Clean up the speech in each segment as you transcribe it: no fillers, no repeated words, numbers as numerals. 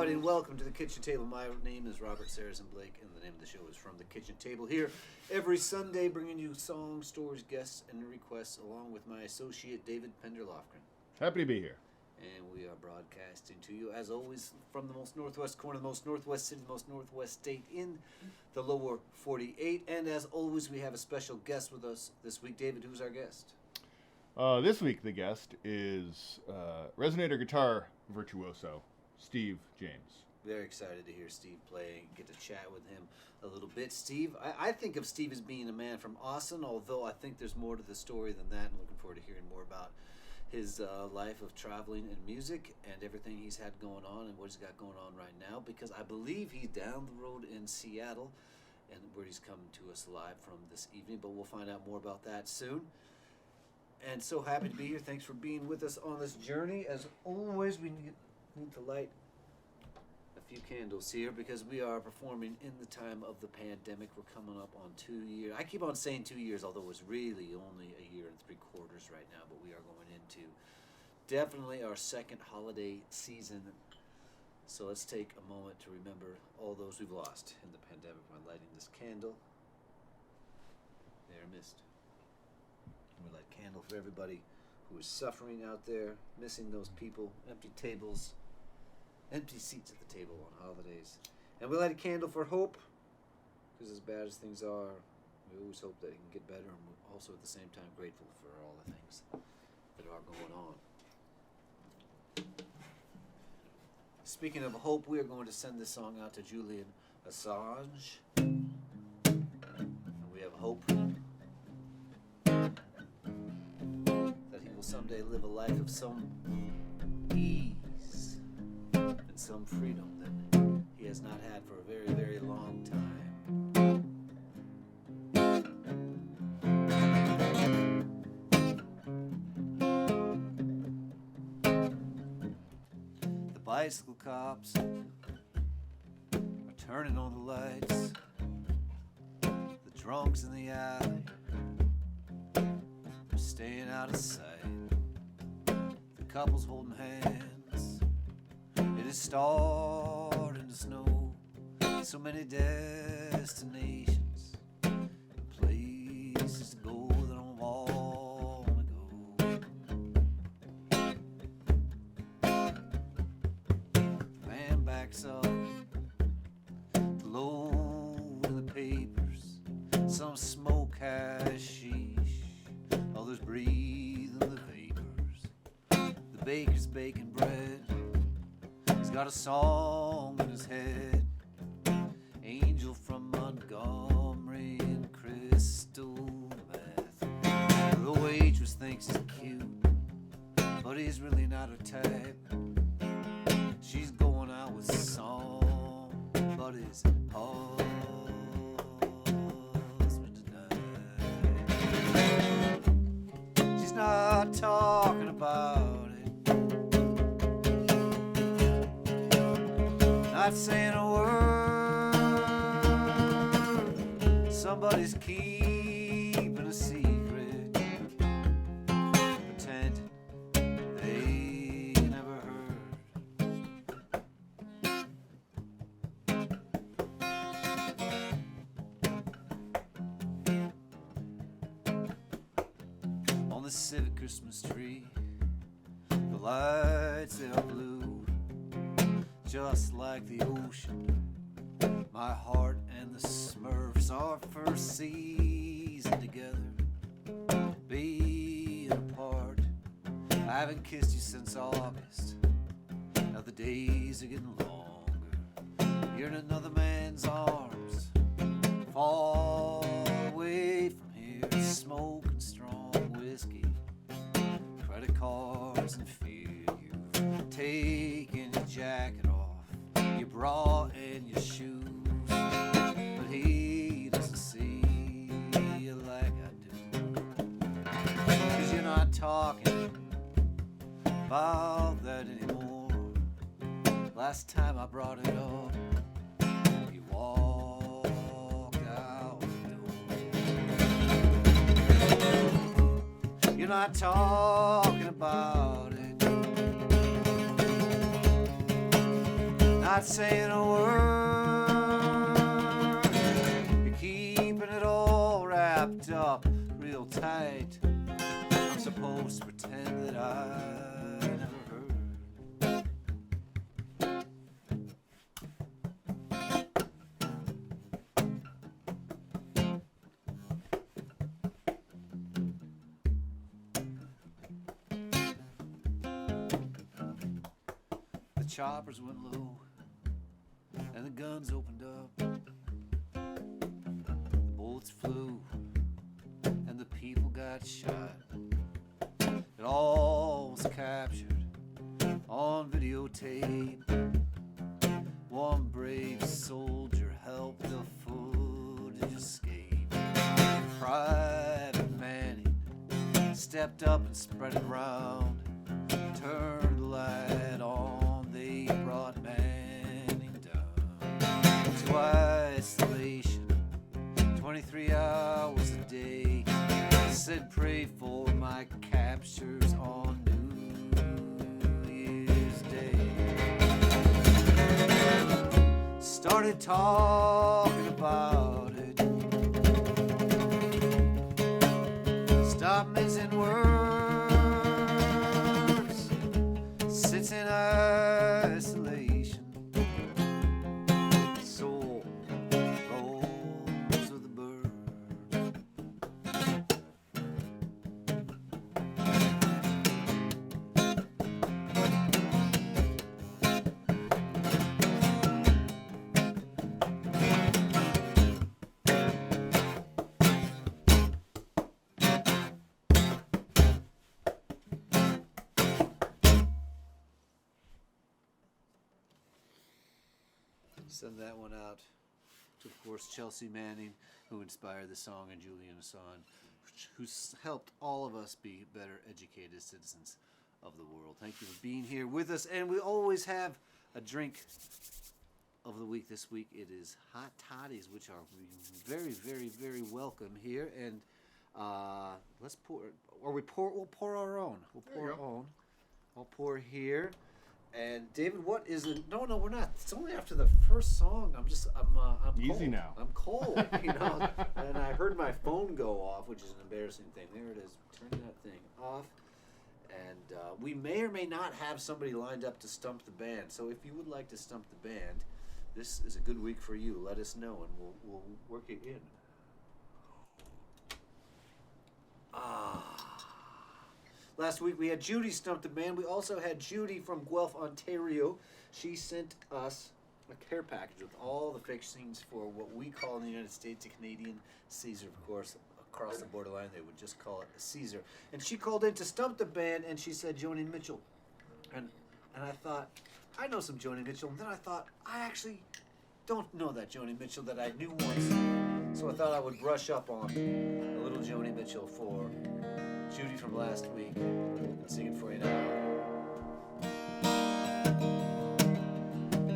everybody, and welcome to the Kitchen Table. My name is Robert Sarazin Blake, and the name of the show is From the Kitchen Table. Here every Sunday, bringing you songs, stories, guests, and requests, along with my associate David Pender-Lofgren. Happy to be here. And we are broadcasting to you, as always, from the most northwest corner, the most northwest city, the most northwest state in the lower 48. And as always, we have a special guest with us this week. David, who's our guest? This week, the guest is resonator guitar virtuoso, Steve James. Very excited to hear Steve play, get to chat with him a little bit. Steve, I think of Steve as being a man from Austin, although I think there's more to the story than that. I'm looking forward to hearing more about his life of traveling and music and everything he's had going on and what he's got going on right now, because I believe he's down the road in Seattle and where he's coming to us live from this evening, but we'll find out more about that soon. And so happy to be here. Thanks for being with us on this journey. As always, we need to light a few candles here because we are performing in the time of the pandemic. We're coming up on 2 years. I keep on saying 2 years, although it's really only a year and 3/4 right now, but we are going into definitely our second holiday season. So let's take a moment to remember all those we've lost in the pandemic by lighting this candle. They're missed. We light a candle for everybody who is suffering out there, missing those people, empty tables, empty seats at the table on holidays. And we light a candle for hope, because as bad as things are, we always hope that it can get better, and we're also at the same time grateful for all the things that are going on. Speaking of hope, we are going to send this song out to Julian Assange. And we have hope someday live a life of some ease and some freedom that he has not had for a very, very long time. The bicycle cops are turning on the lights. The drunks in the alley are staying out of sight. Couples holding hands. It is starting to snow. So many destinations and places to go that I don't want to go. Man backs up to load in the papers. Some smoke hashish, others breathe in the vapors. The baker's baking bread. He's got a song in his head. Angel from Montgomery and crystal meth. The waitress thinks he's cute, but he's really not her type. She's going out with somebody's husband tonight. She's not talking about not saying a word. Somebody's keeping a secret, pretend they never heard. On the civic Christmas tree, the lights they are blue, just like the ocean. My heart and the Smurfs are first season together, being apart. I haven't kissed you since August. Now the days are getting longer. You're in another man's arms, far away from here, smoking strong whiskey, credit cards and fear. You've taken your jacket off, your bra and your shoes, but he doesn't see you like I do. 'Cause you're not talking about that anymore. Last time I brought it up, you walked out the door. You're not talking about it. not saying a word. You're keeping it all wrapped up real tight. I'm supposed to pretend that I never heard. The choppers went low and the guns opened up. The bullets flew and the people got shot. It all was captured on videotape. One brave soldier helped the footage escape. Private Manning stepped up and spread it around. Turned the light on, they brought Manning down to isolation, 23 hours a day. Said pray for my captures on New Year's Day. Started talking about it. Stop missing words. Sits in isolation. Soul rolls with the bird. Send that one out to, of course, Chelsea Manning, who inspired the song, and Julian Assange, who's helped all of us be better educated citizens of the world. Thank you for being here with us. And we always have a drink of the week. This week it is hot toddies, which are very, very, very welcome here. And let's pour, or we'll pour our own. We'll pour our own. I'll pour here. And David, what is it? No, we're not. It's only after the first song. I'm easy cold. now. I'm cold, And I heard my phone go off, which is an embarrassing thing. There it is. Turn that thing off. And we may or may not have somebody lined up to stump the band. So if you would like to stump the band, this is a good week for you. Let us know, and we'll work it in. Last week we had Judy stump the band. We also had Judy from Guelph, Ontario. She sent us a care package with all the fixings for what we call in the United States a Canadian Caesar. Of course, across the borderline they would just call it a Caesar. And she called in to stump the band, and she said Joni Mitchell. And I thought, I know some Joni Mitchell. And then I thought, I actually don't know that Joni Mitchell that I knew once. So I thought I would brush up on a little Joni Mitchell for Judy from last week. I'll sing it for you now.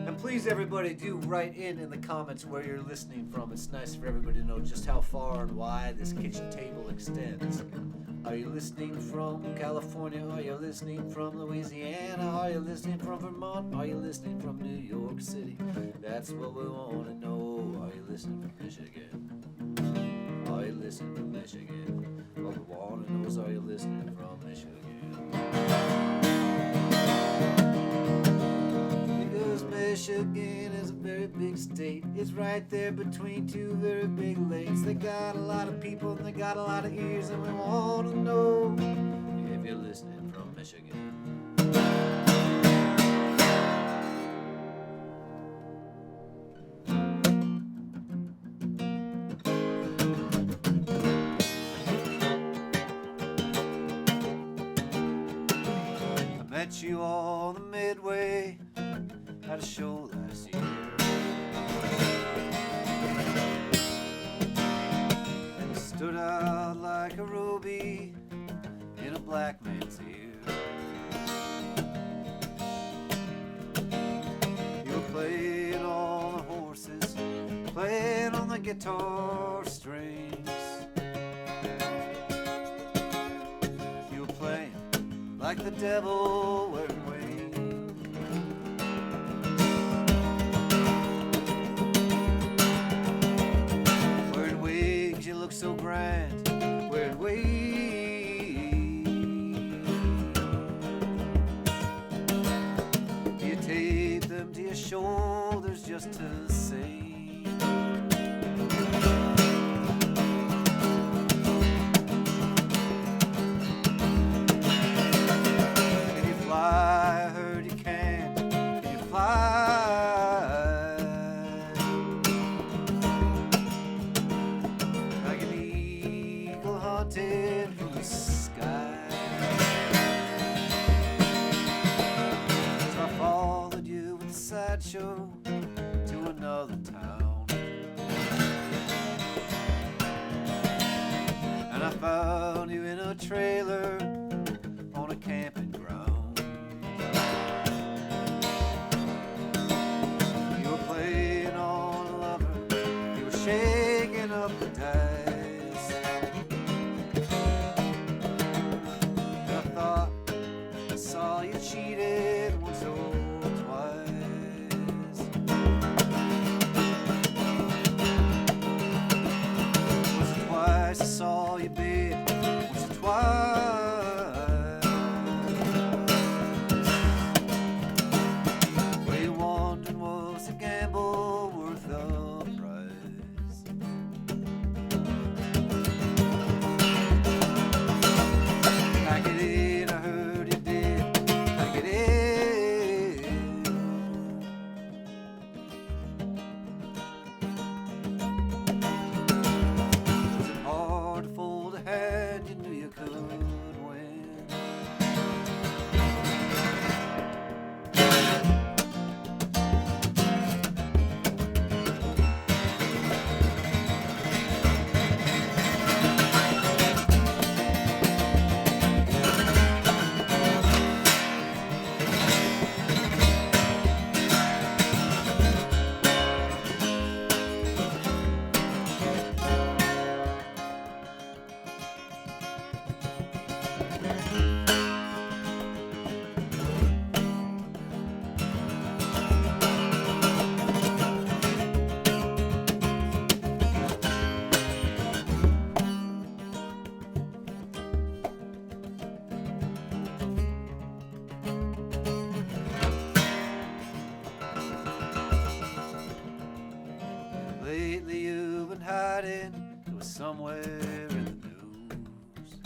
And please, everybody, do write in the comments where you're listening from. It's nice for everybody to know just how far and wide this kitchen table extends. Are you listening from California? Are you listening from Louisiana? Are you listening from Vermont? Are you listening from New York City? That's what we want to know. Are you listening from Michigan? Are you listening from Michigan? What we want to know is, are you listening from Michigan? Because Michigan is a very big state. It's right there between two very big lakes. They got a lot of people and they got a lot of ears, and we want to know if you're listening from Michigan. Met you on the Midway at a show last year, and you stood out like a ruby in a black man's ear. You were playing on the horses, playing on the guitar strings. You were playing like the devil wearing wings. shoulders just to say. Can you fly? I heard you can. Can you fly? Like an eagle hunted from the sky. So I followed you with a sideshow to another town, and I found you in a trailer on a camping ground. You were playing on a lover, you were shaking up the dice, and I thought I saw you cheated once or twice. Once or twice I saw you bid, once or twice. Were you wondering, was the gamble worth the price? Pack it in, I heard you did. Pack it in. Was it hard to fold a hand you knew you could win? Lately you've been hiding, it was somewhere in the news.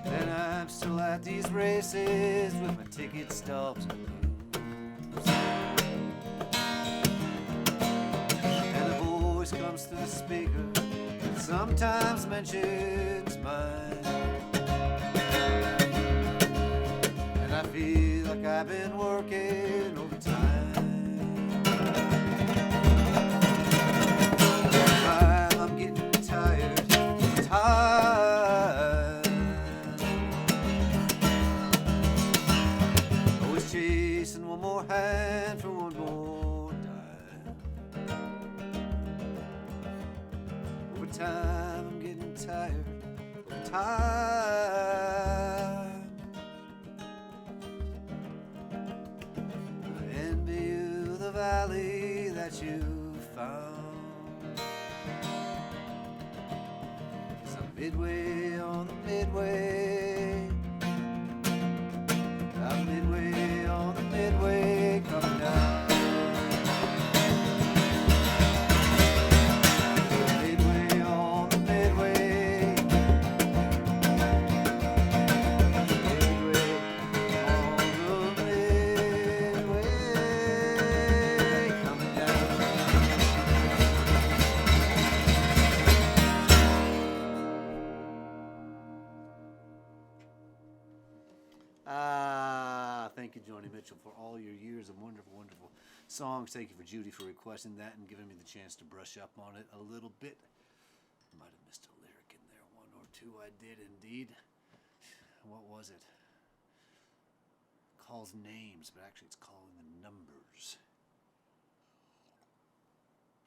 And I'm still at these races with my ticket stubs and blues. And a voice comes through the speaker that sometimes mentions mine. And I feel like I've been working overtime. I'm getting tired, tired. Always chasing one more hand for one more dime. Over time I'm getting tired, over time. I envy you the valley that you found. Midway on the midway, I'm midway on the midway coming down. Midway on the midway, midway on the midway coming down. Thank you, Joni Mitchell, for all your years of wonderful, wonderful songs. Thank you for Judy for requesting that and giving me the chance to brush up on it a little bit. Might have missed a lyric in there, one or two. I did indeed. What was it? Calls names, but actually it's calling the numbers.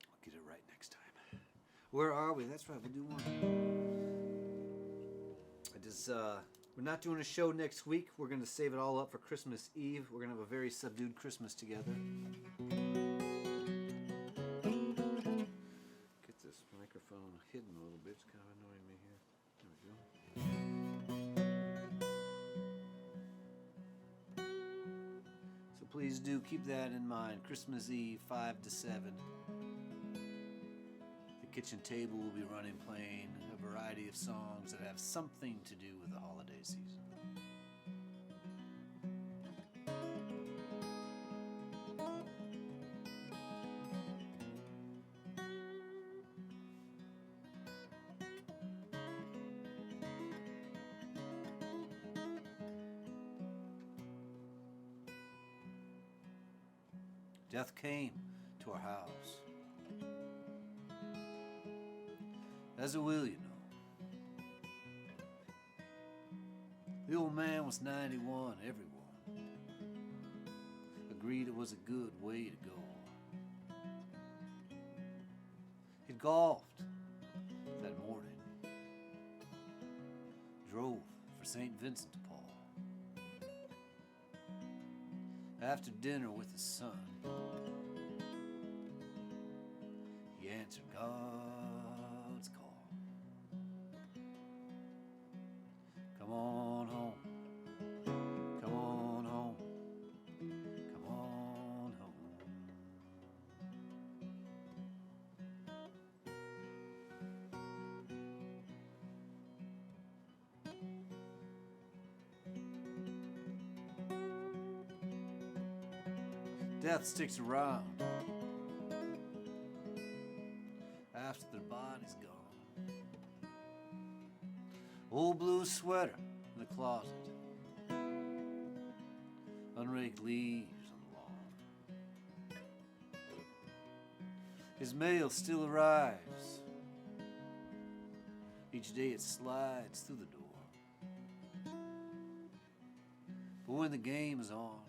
I'll get it right next time. Where are we? That's right, we'll do one. We're not doing a show next week. We're going to save it all up for Christmas Eve. We're going to have a very subdued Christmas together. Get this microphone hidden a little bit. It's kind of annoying me here. There we go. please do keep that in mind. Christmas Eve, 5 to 7. The kitchen table will be running, playing a variety of songs that have something to do with the holiday season. Death came to our house, as it will, you know. The old man was 91, everyone agreed it was a good way to go. He'd golfed that morning, drove for St. Vincent de Paul. After dinner with his son, he answered God's call. Come on home, come on home, come on home. Death sticks around after their body's gone. Old blue sweater in the closet, unraked leaves on the lawn. His mail still arrives. Each day it slides through the door. But when the game is on,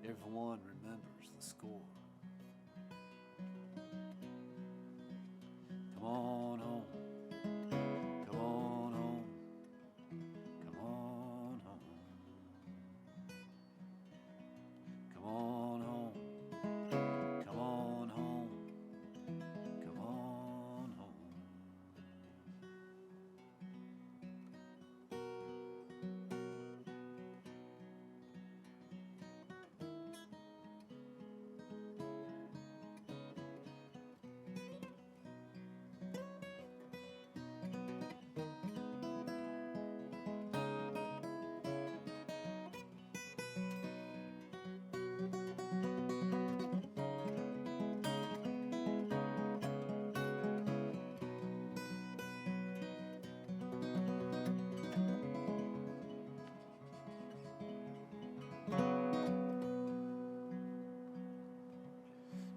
everyone remembers the score. Come on home, come on home, come on home. Come on home, come on home, come on home.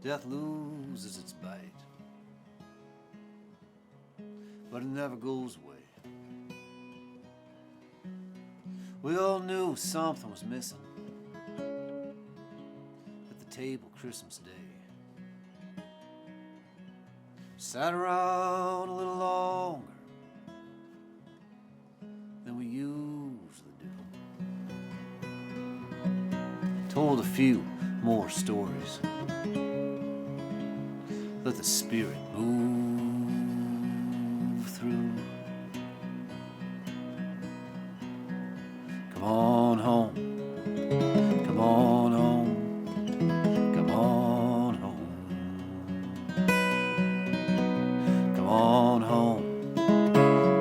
Death loses its bite, but it never goes away. We all knew something was missing at the table Christmas Day. Sat around a little longer than we usually do. Told a few more stories. Let the spirit move through. Come on home, come on home, come on home. Come on home,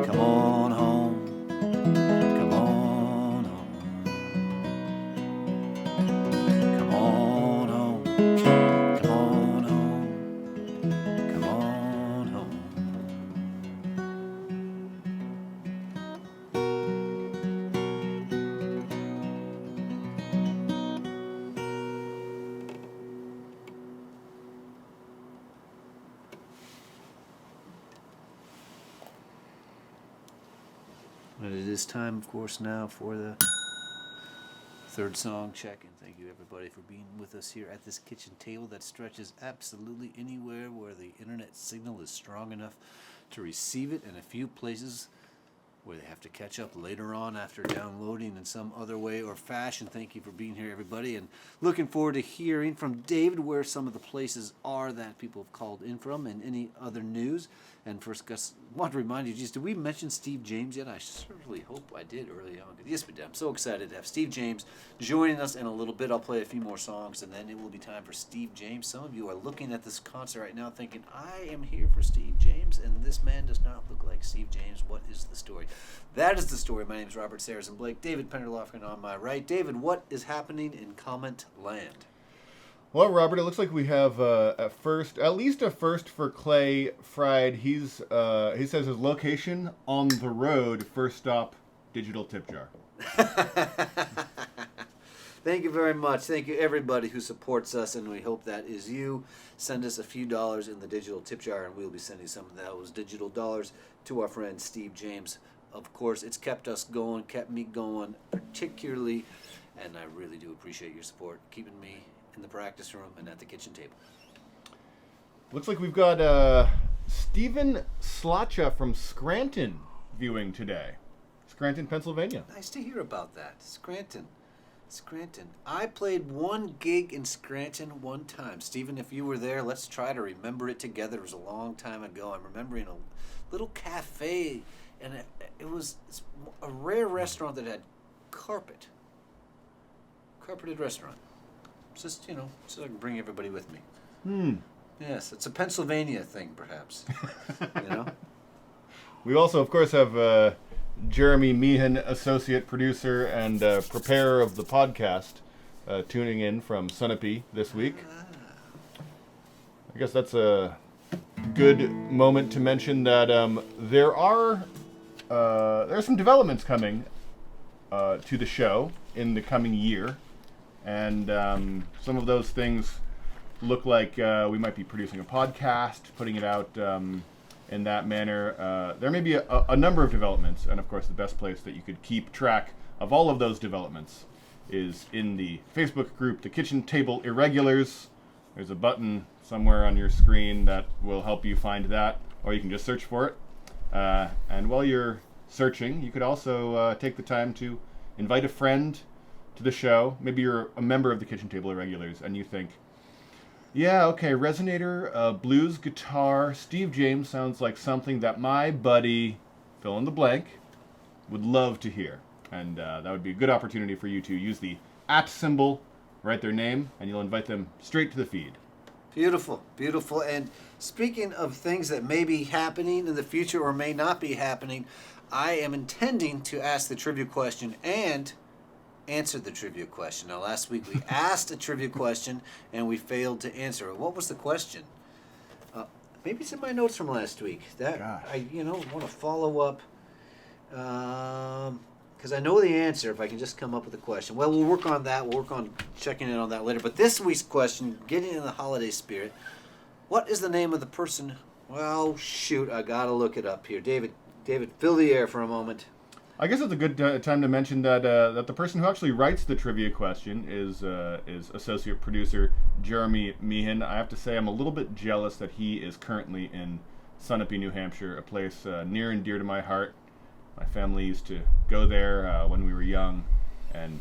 come on home, come on home. Come on home, come on home, come on home. And it is time, of course, now for the third song check-in. Thank you, everybody, for being with us here at this kitchen table that stretches absolutely anywhere where the internet signal is strong enough to receive it, and a few places where they have to catch up later on after downloading in some other way or fashion. Thank you for being here, everybody, and looking forward to hearing from David where some of the places are that people have called in from and any other news. And first, Gus, I want to remind you, did we mention Steve James yet? I certainly hope I did early on. Yes, we did. I'm so excited to have Steve James joining us in a little bit. I'll play a few more songs, and then it will be time for Steve James. Some of you are looking at this concert right now thinking, I am here for Steve James, and this man does not look like Steve James. What is the story? That is the story. My name is Robert Sarazin Blake. David Penderloffen on my right. David, what is happening in comment land? Well, Robert, it looks like we have at least a first for Clay Fried. He says his location on the road, first stop, digital tip jar. Thank you very much. Thank you, everybody who supports us, and we hope that is you. Send us a few dollars in the digital tip jar, and we'll be sending some of those digital dollars to our friend Steve James. Of course, it's kept us going, kept me going, particularly, and I really do appreciate your support, keeping me in the practice room and at the kitchen table. Looks like we've got Stephen Slacha from Scranton viewing today. Scranton, Pennsylvania. Nice to hear about that. Scranton. I played one gig in Scranton one time. Stephen, if you were there, let's try to remember it together. It was a long time ago. I'm remembering a little cafe, and it was a rare restaurant that had carpeted restaurant. Just, so I can bring everybody with me. Yes, it's a Pennsylvania thing, perhaps. We also, of course, have Jeremy Meehan, associate producer and preparer of the podcast, tuning in from Sunapee this week. I guess that's a good moment to mention that there are some developments coming to the show in the coming year. And some of those things look like we might be producing a podcast, putting it out in that manner. There may be a number of developments, and of course the best place that you could keep track of all of those developments is in the Facebook group, The Kitchen Table Irregulars. There's a button somewhere on your screen that will help you find that, or you can just search for it. And while you're searching, you could also take the time to invite a friend to the show. Maybe you're a member of the Kitchen Table Irregulars and you think, yeah, okay, resonator, blues guitar, Steve James sounds like something that my buddy, fill in the blank, would love to hear. And that would be a good opportunity for you to use the @ symbol, write their name, and you'll invite them straight to the feed. Beautiful, beautiful. And speaking of things that may be happening in the future or may not be happening, I am intending to ask the trivia question and answered the trivia question. Now, last week we asked a trivia question and we failed to answer it. What was the question? Maybe it's in my notes from last week. I want to follow up because I know the answer if I can just come up with a question. Well, we'll work on that. We'll work on checking in on that later. But this week's question, getting in the holiday spirit, what is the name of the person? Well, shoot, I got to look it up here. David, fill the air for a moment. I guess it's a good time to mention that that the person who actually writes the trivia question is associate producer Jeremy Meehan. I have to say I'm a little bit jealous that he is currently in Sunapee, New Hampshire, a place near and dear to my heart. My family used to go there when we were young, and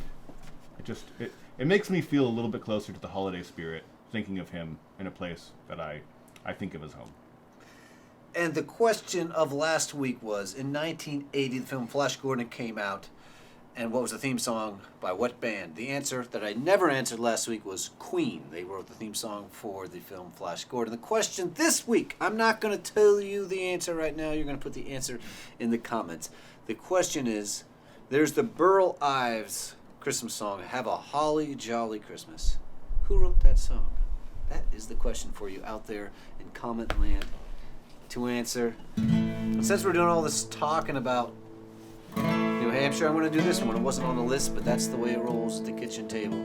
it makes me feel a little bit closer to the holiday spirit thinking of him in a place that I think of as home. And the question of last week was, in 1980, the film Flash Gordon came out, and what was the theme song by what band? The answer that I never answered last week was Queen. They wrote the theme song for the film Flash Gordon. The question this week, I'm not going to tell you the answer right now. You're going to put the answer in the comments. The question is, there's the Burl Ives Christmas song, Have a Holly Jolly Christmas. Who wrote that song? That is the question for you out there in comment land to answer. And since we're doing all this talking about New Hampshire, I'm going to do this one. It wasn't on the list, but that's the way it rolls at the kitchen table.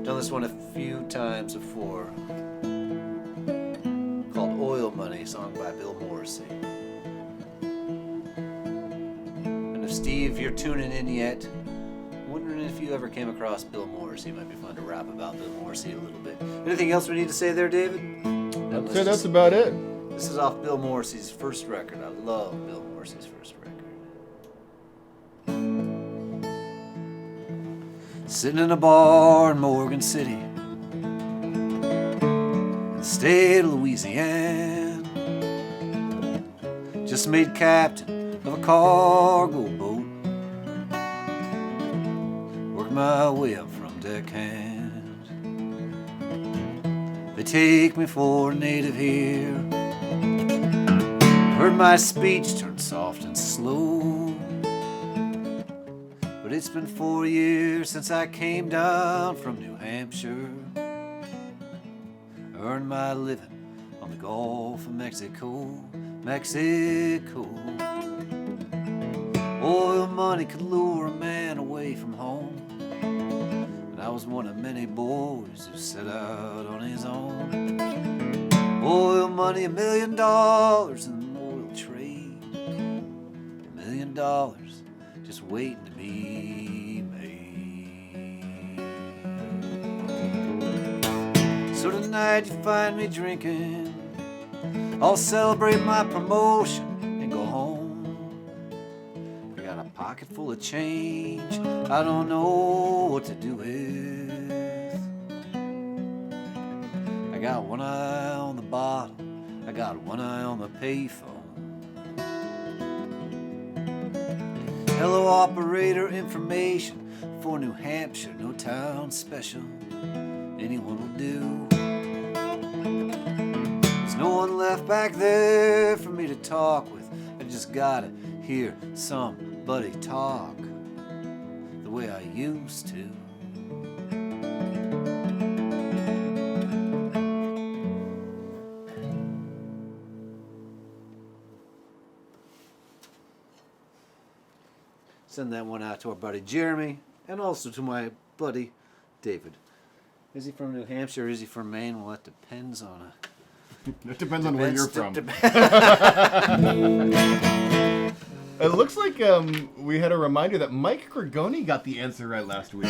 Done this one a few times before. Called Oil Money, song by Bill Morrissey. And if Steve, you're tuning in yet, wondering if you ever came across Bill Morrissey, it might be fun to rap about Bill Morrissey a little bit. Anything else we need to say there, David? So that's about it. This is off Bill Morrissey's first record. I love Bill Morrissey's first record. Sitting in a bar in Morgan City, in the state of Louisiana, just made captain of a cargo boat, worked my way up from deckhand. They take me for a native here, heard my speech turn soft and slow. But it's been 4 years since I came down from New Hampshire, earned my living on the Gulf of Mexico. Oil money could lure a man away from home, and I was one of many boys who set out on his own. Oil money, $1 million in the oil trade, $1 million just waiting to be made. So tonight you find me drinking, I'll celebrate my promotion and go home. I got a pocket full of change I don't know what to do with. I got one eye on the bottle, I got one eye on the payphone. Hello operator, information for New Hampshire, no town special, anyone will do. There's no one left back there for me to talk with, I just gotta hear somebody talk the way I used to. Send that one out to our buddy Jeremy and also to my buddy David. Is he from New Hampshire or is he from Maine? Well, that depends on It depends on where you're from. It looks like we had a reminder that Mike Gregoni got the answer right last week.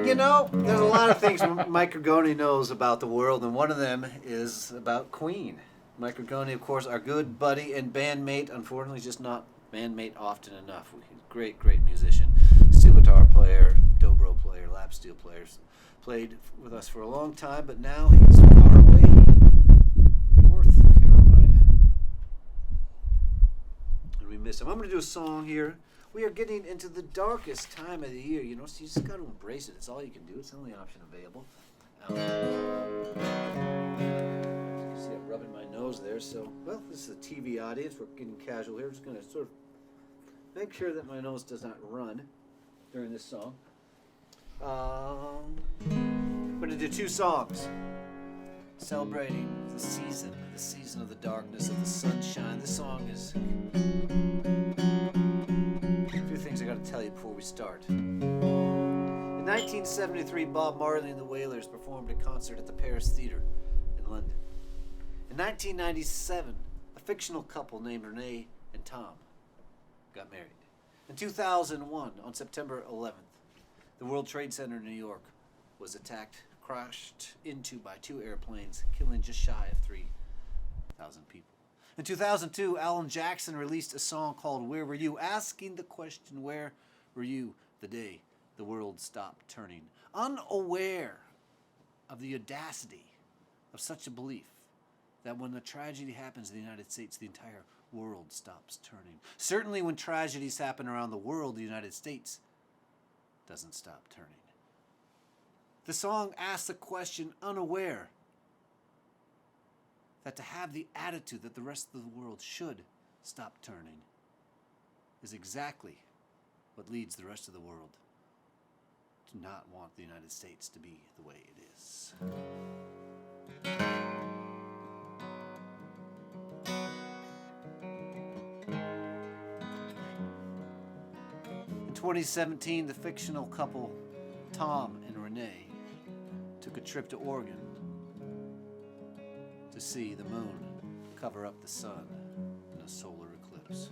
You know, there's a lot of things Mike Gregoni knows about the world, and one of them is about Queen. Mike Gregoni, of course, our good buddy and bandmate, unfortunately just not bandmate often enough. He's a great, great musician. Steel guitar player, dobro player, lap steel player. Played with us for a long time, but now he's far away in North Carolina. And we miss him. I'm going to do a song here. We are getting into the darkest time of the year, you know, so you just got to embrace it. It's all you can do. It's the only option available. You can see I'm rubbing my nose there, so, well, this is a TV audience. We're getting casual here. We're just going to sort of make sure that my nose does not run during this song. I'm going to do two songs celebrating the season of the darkness, of the sunshine. This song is a few things I got to tell you before we start. In 1973, Bob Marley and the Wailers performed a concert at the Paris Theatre in London. In 1997, a fictional couple named Renee and Tom got married. In 2001, on September 11th, the World Trade Center in New York was crashed into by two airplanes, killing just shy of 3,000 people. In 2002, Alan Jackson released a song called Where Were You?, asking the question, where were you the day the world stopped turning? Unaware of the audacity of such a belief that when a tragedy happens in the United States, the entire world stops turning. Certainly when tragedies happen around the world, the United States doesn't stop turning. The song asks the question, unaware that to have the attitude that the rest of the world should stop turning is exactly what leads the rest of the world to not want the United States to be the way it is. In 2017, the fictional couple Tom and Renee took a trip to Oregon to see the moon cover up the sun in a solar eclipse.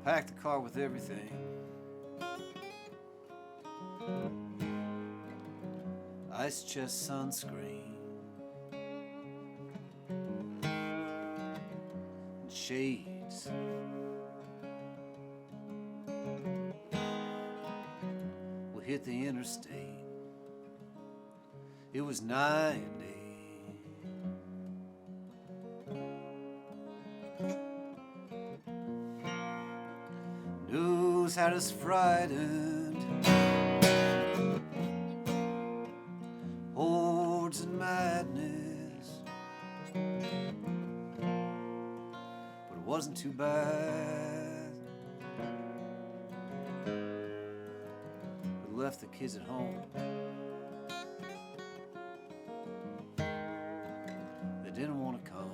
packed the car with everything. Ice chest sunscreen and shades. We hit the interstate. It was 90. News had us frightened. Hordes and madness. But it wasn't too bad. We left the kids at home. They didn't want to come.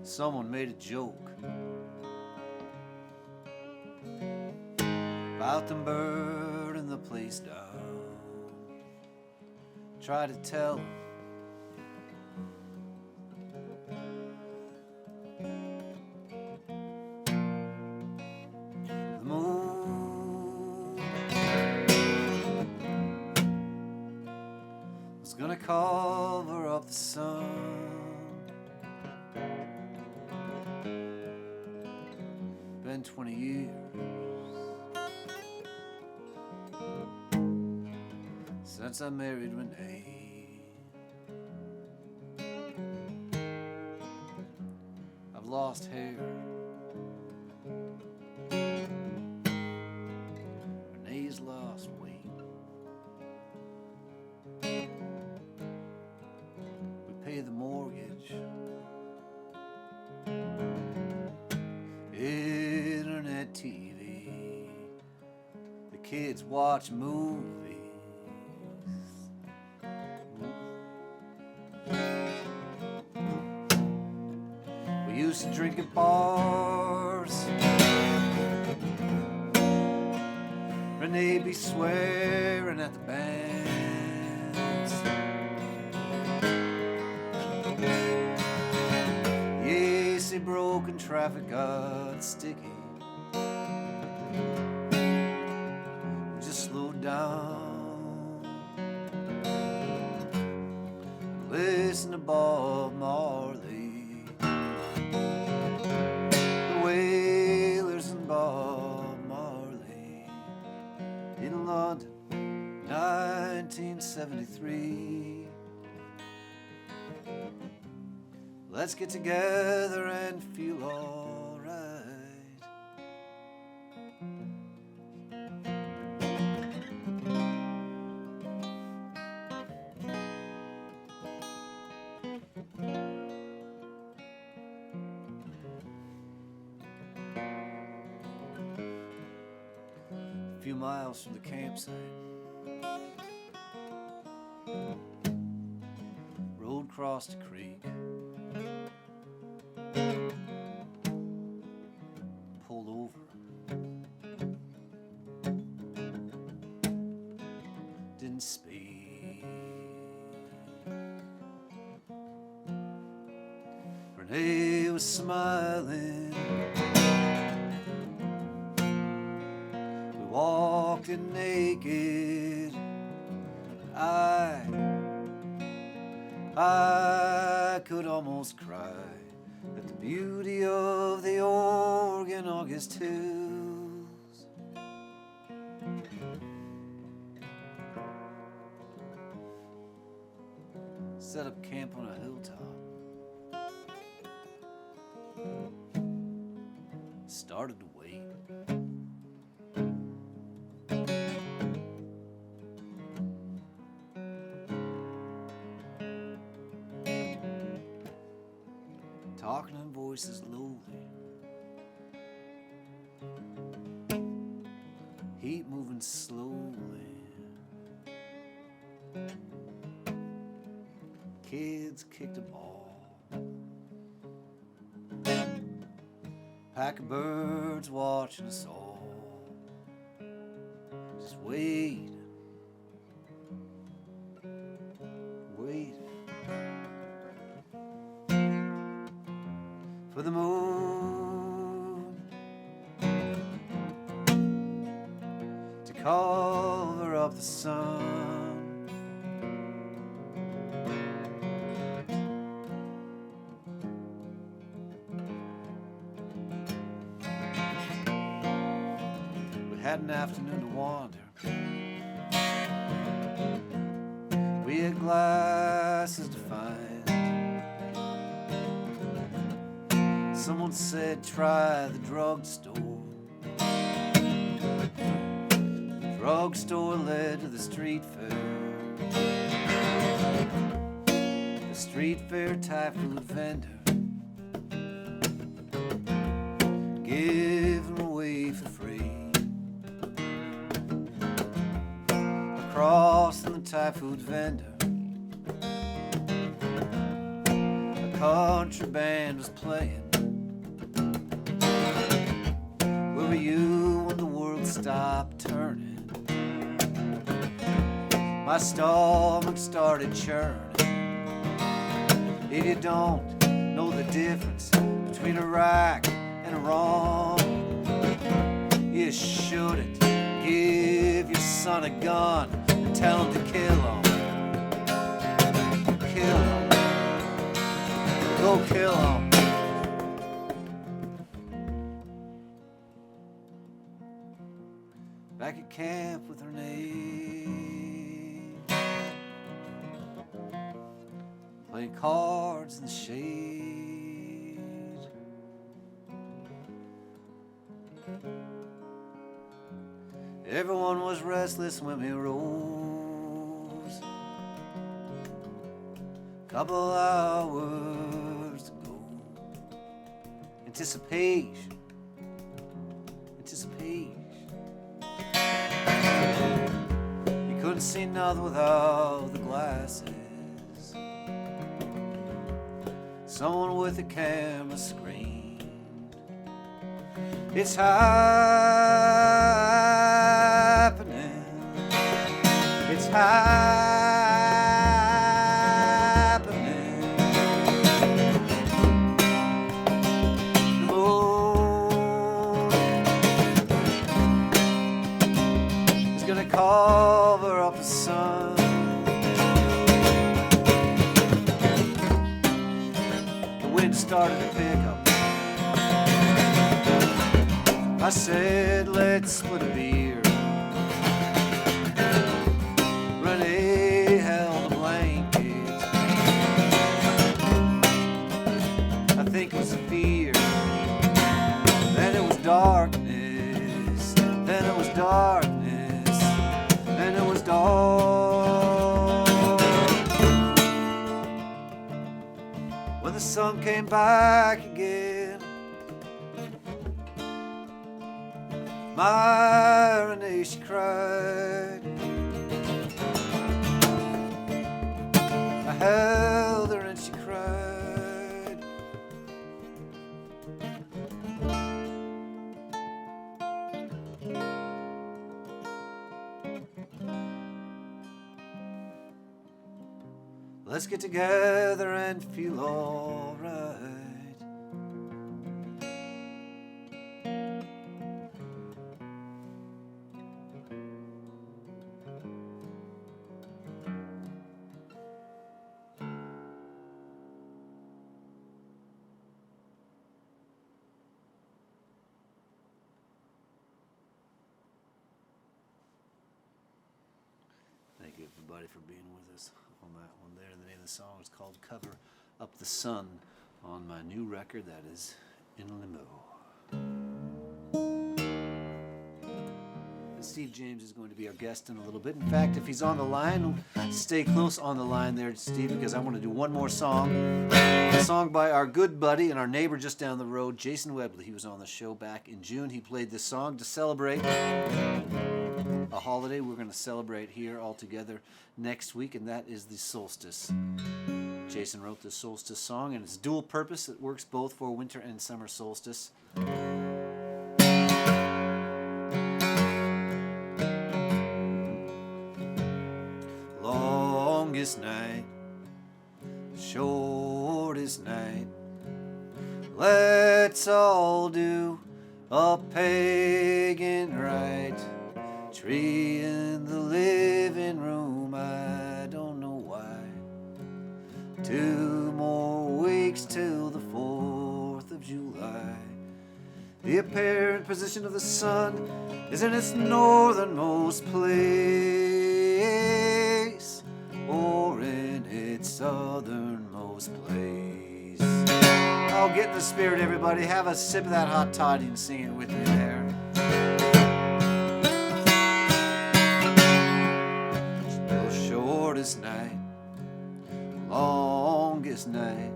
Someone made a joke about them burning the place down. Tried to tell them the moon was gonna cover up the sun. Been 20 years since I married Renee. I've lost hair. Renee's lost weight. We pay the mortgage. Internet TV. The kids watch movies. We used to drink at bars. Renee be swearing at the bands. Yes, a broken traffic got sticky. We just slowed down. Listen to Bob Marley, the Wailers and Bob Marley in London, 1973. Let's get together and feel all right. A few miles from the campsite, road crossed a creek. Pulled over. Didn't speak. Renee was smiling. We walked in naked. I could almost cry at the beauty of the Oregon August hills. Set up camp on a hilltop. Started to wait. Talking in voices lowly. Heat moving slowly. Kids kicked a ball. Pack of birds watching us all. Just wait. Wait. for the moon to cover up the sun. We had an afternoon to wander. We had glasses to find. Someone said try the drugstore. The drugstore led to the street fair. The street fair Thai food vendor giving away for free. Across from the Thai food vendor, a country band was playing. Where were you when the world stopped turning? My stomach started churning. If you don't know the difference between a right and a wrong, you shouldn't give your son a gun and tell him to kill him. Kill him. Go kill him. Back at camp with Renee, playing cards in the shade. Everyone was restless when we rose. Couple hours to go. Anticipation. You couldn't see nothing without the glasses. Someone with a camera screened. It's happening. It's happening. The moon is gonna cover up the sun. The wind started to pick up. I said, let's split a beer. Renee held a blanket. I think it was fear. Then it was darkness. Then it was darkness. Then it was dark. When the sun came back again, my Renee, she cried. I held her and she cried. Let's get together and feel all right. Thank you, everybody, for being with us on that one there. The name of the song is called Cover Up the Sun on my new record that is in limbo. And Steve James is going to be our guest in a little bit. In fact, if he's on the line, stay close on the line there, Steve, because I want to do one more song. A song by our good buddy and our neighbor just down the road, Jason Webley. He was on the show back in June. He played this song to celebrate a holiday we're going to celebrate here all together next week, and that is the solstice. Jason wrote this solstice song, and it's dual purpose. It works both for winter and summer solstice. Longest night, shortest night, Let's all do a pagan rite. Tree in the living room, I don't know why. 2 more weeks till the 4th of July. The apparent position of the sun is in its northernmost place, or in its southernmost place. Oh, get in the spirit, everybody. Have a sip of that hot toddy and sing it with me there. The shortest night, longest night.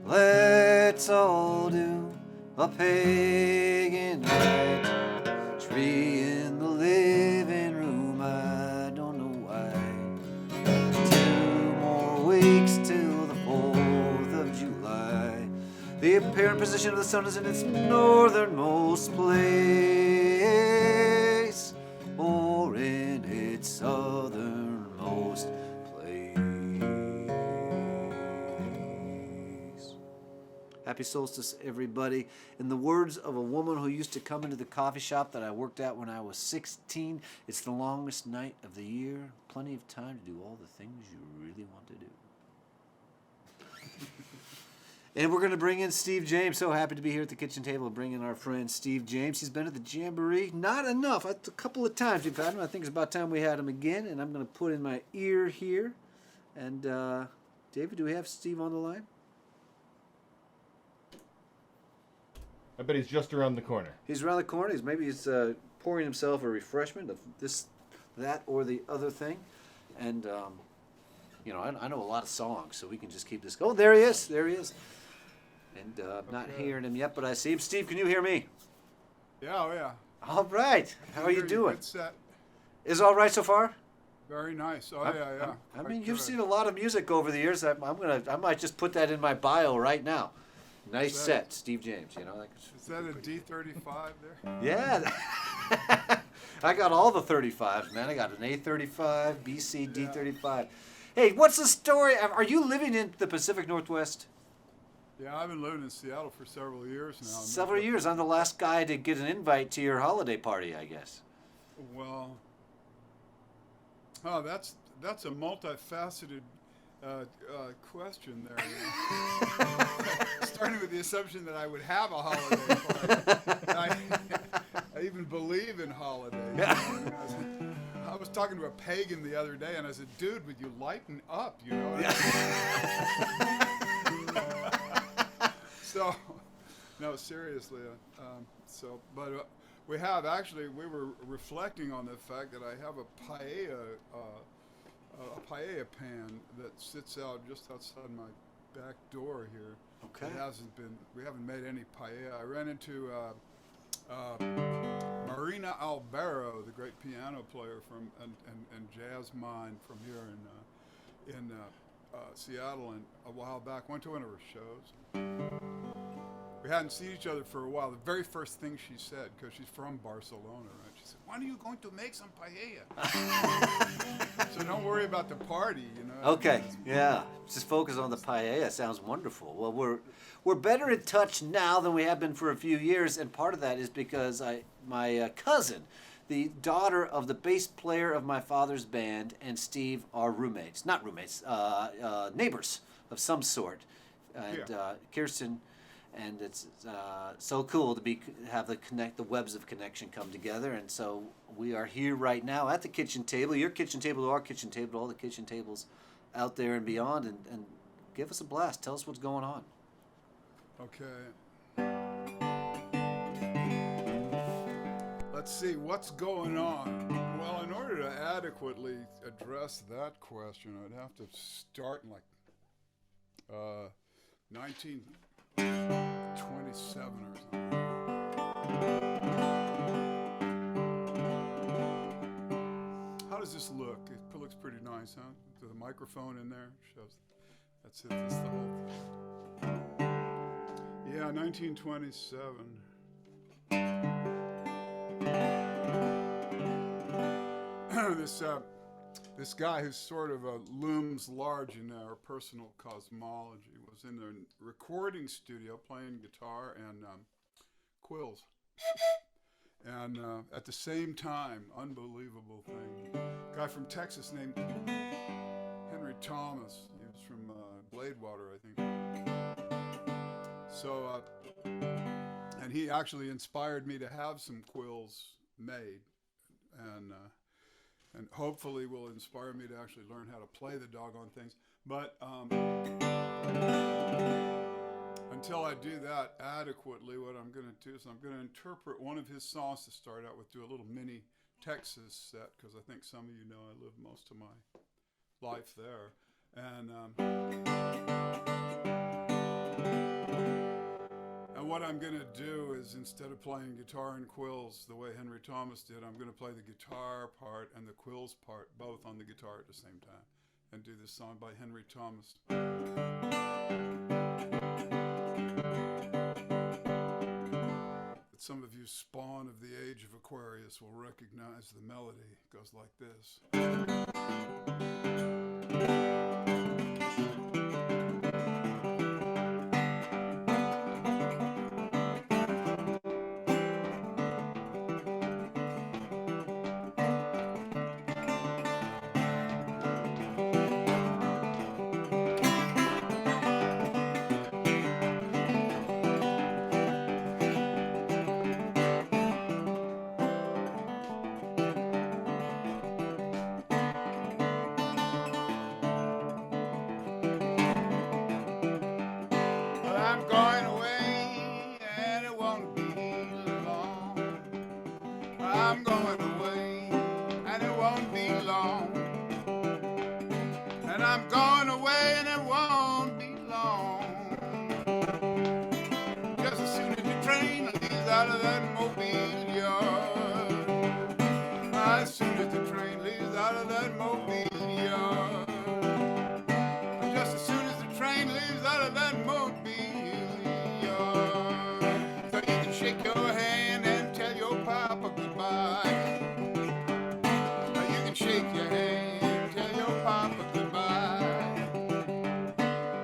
Let's all do a pagan rite. Tree in the living room, I don't know why. 2 more weeks till the 4th of July. The apparent position of the sun is in its northernmost place, or in its southernmost place. Happy solstice, everybody. In the words of a woman who used to come into the coffee shop that I worked at when I was 16, it's the longest night of the year. Plenty of time to do all the things you really want to do. And we're going to bring in Steve James. So happy to be here at the kitchen table, bring in our friend Steve James. He's been at the Jamboree. Not enough. A couple of times we've had him. I think it's about time we had him again. And I'm going to put in my ear here. And David, do we have Steve on the line? I bet he's just around the corner. He's around the corner. Maybe he's pouring himself a refreshment of this, that, or the other thing. And, you know, I know a lot of songs, so we can just keep this going. Oh, there he is. There he is. And I'm not hearing him yet, but I see him. Steve, can you hear me? Yeah, oh yeah. All right. How are you doing? Good set. Is it all right so far? Very nice. Oh yeah. I mean, you've seen a lot of music over the years. I might just put that in my bio right now. Nice set, Steve James. You know, is that a D35 there? Yeah. I got all the 35s, man. I got an A35, BC, D35. Hey, what's the story? Are you living in the Pacific Northwest? Yeah, I've been living in Seattle for several years now. Several years. I'm the last guy to get an invite to your holiday party, I guess. Well, that's a multifaceted question there. You know? Starting with the assumption that I would have a holiday party. I even believe in holidays. You know? I was talking to a pagan the other day, and I said, "Dude, would you lighten up?" You know. So, no, seriously. We were reflecting on the fact that I have a paella pan that sits out just outside my back door here. Okay. We haven't made any paella. I ran into Marina Albero, the great piano player and jazz mind from here in Seattle, and a while back went to one of her shows. We hadn't seen each other for a while. The very first thing she said, because she's from Barcelona, right? She said, "When are you going to make some paella?" So don't worry about the party, you know. Okay, yeah. Just focus on the paella. Sounds wonderful. Well, we're better in touch now than we have been for a few years, and part of that is because my cousin, the daughter of the bass player of my father's band, and Steve are roommates. Not roommates, neighbors of some sort. And Kirsten, and it's so cool to have the webs of connection come together. And so we are here right now at the kitchen table, your kitchen table to our kitchen table, to all the kitchen tables out there and beyond, and give us a blast. Tell us what's going on. Okay. Let's see, what's going on? Well, in order to adequately address that question, I'd have to start in 1927 or something. How does this look? It looks pretty nice, huh? With a microphone in there, shows. That's it. That's the whole thing. Yeah, 1927. This guy who sort of looms large in our personal cosmology was was in the recording studio playing guitar and quills. And at the same time, unbelievable thing, a guy from Texas named Henry Thomas. He was from Bladewater, I think. So, and he actually inspired me to have some quills made, and hopefully will inspire me to actually learn how to play the doggone things. But until I do that adequately, what I'm going to do is I'm going to interpret one of his songs to start out with, do a little mini Texas set, because I think some of you know I lived most of my life there. And what I'm going to do is, instead of playing guitar and quills the way Henry Thomas did, I'm going to play the guitar part and the quills part both on the guitar at the same time, and do this song by Henry Thomas. Some of you spawn of the age of Aquarius will recognize the melody. It goes like this. I'm going away and it won't be long. I'm going away and it won't be long. And I'm going away and it won't be long. Just as soon as the train leaves out of that mobile yard. As soon as the train leaves out of that mobile yard. Just as soon as the train leaves out of that mobile yard. So you can shake your hand and tell your papa goodbye. Now you can shake your hand, tell your papa goodbye.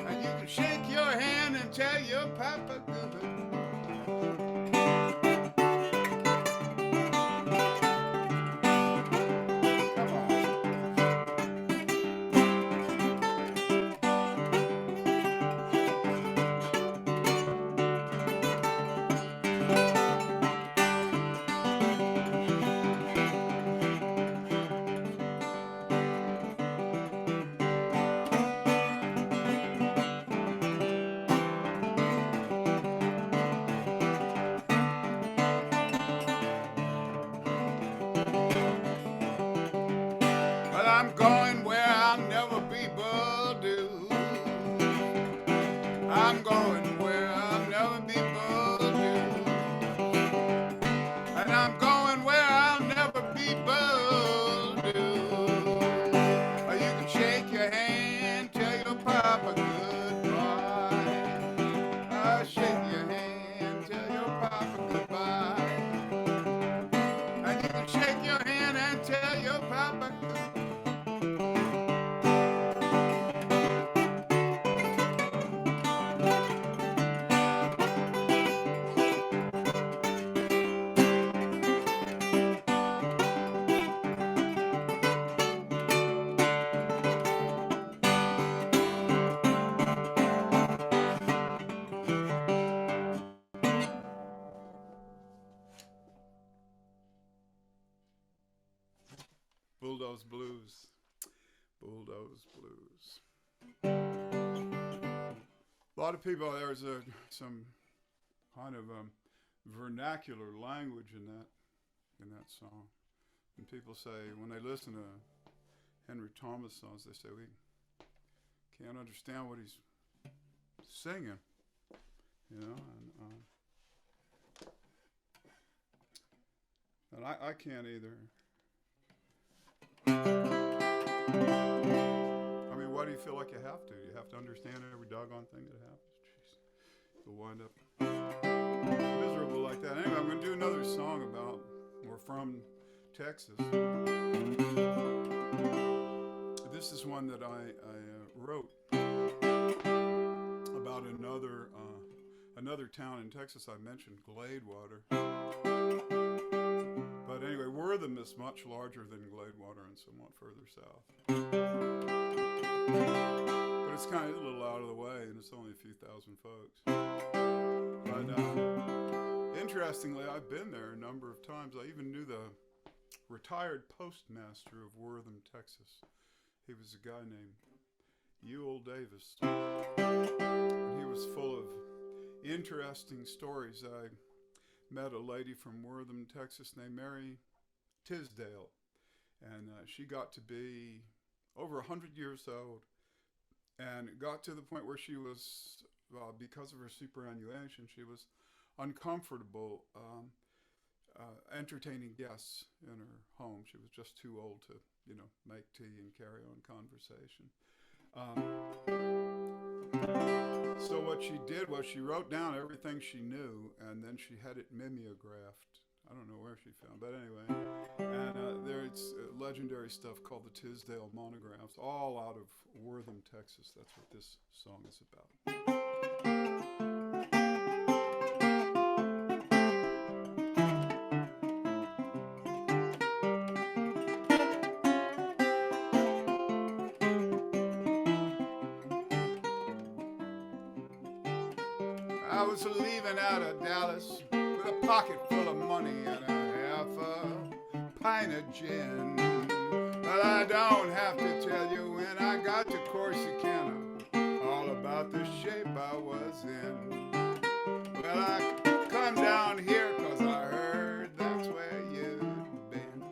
And you can shake your hand and tell your papa goodbye. I'm going where I'll never be burdensome. I'm going where I'll never be burdensome. And I'm going where I'll never be burdensome. Or you can shake your hand, tell your papa goodbye. Shake your hand, tell your papa goodbye. And you can shake your hand and tell your papa goodbye. Bulldoze Blues. Bulldoze Blues. A lot of people, there's some kind of vernacular language in that song. And people say, when they listen to Henry Thomas songs, they say, we can't understand what he's singing. You know, and I can't either. I mean, why do you feel like you have to? You have to understand every doggone thing that happens. Jeez. You'll wind up miserable like that. Anyway, I'm going to do another song about, we're from Texas. This is one that I wrote about about another town in Texas. I mentioned Gladewater. But anyway, Wortham is much larger than Gladewater and somewhat further south. But it's kind of a little out of the way, and it's only a few thousand folks. But interestingly, I've been there a number of times. I even knew the retired postmaster of Wortham, Texas. He was a guy named Ewell Davis. And he was full of interesting stories. I met a lady from Wortham, Texas named Mary Tisdale. And she got to be over 100 years old. And it got to the point where she was, because of her superannuation, she was uncomfortable entertaining guests in her home. She was just too old to, make tea and carry on conversation. So what she did was she wrote down everything she knew, and then she had it mimeographed. I don't know where she found, but anyway. And there's legendary stuff called the Tisdale monographs, all out of Wortham, Texas. That's what this song is about. I was leaving out of Dallas with a pocket full of money and half a pint of gin. But I don't have to tell you when I got to Corsicana all about the shape I was in. Well, I come down here 'cause I heard that's where you'd been.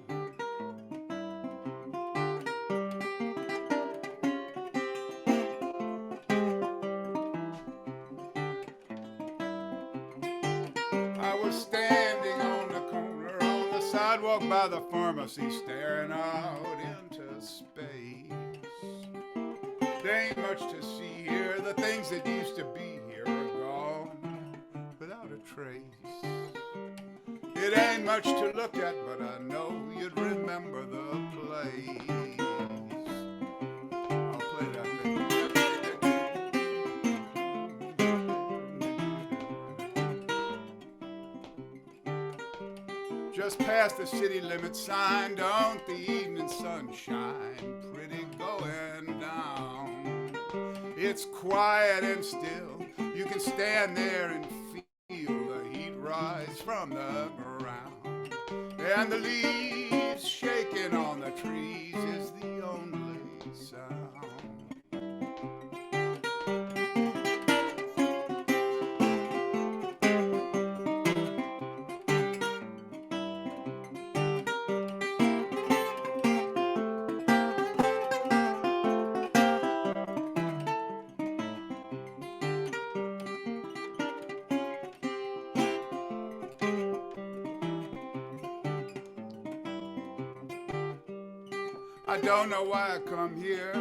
I was standing on the corner on the sidewalk by the pharmacy, staring out into space. There ain't much to see here. The things that used to be here are gone without a trace. It ain't much to look at, but I know you'd remember the place. I'll play that thing. Just past the city limit sign, don't the evening sun shine pretty going down? It's quiet and still. You can stand there and feel the heat rise from the ground. And the leaves shaking on the trees is the only sound. I don't know why I come here,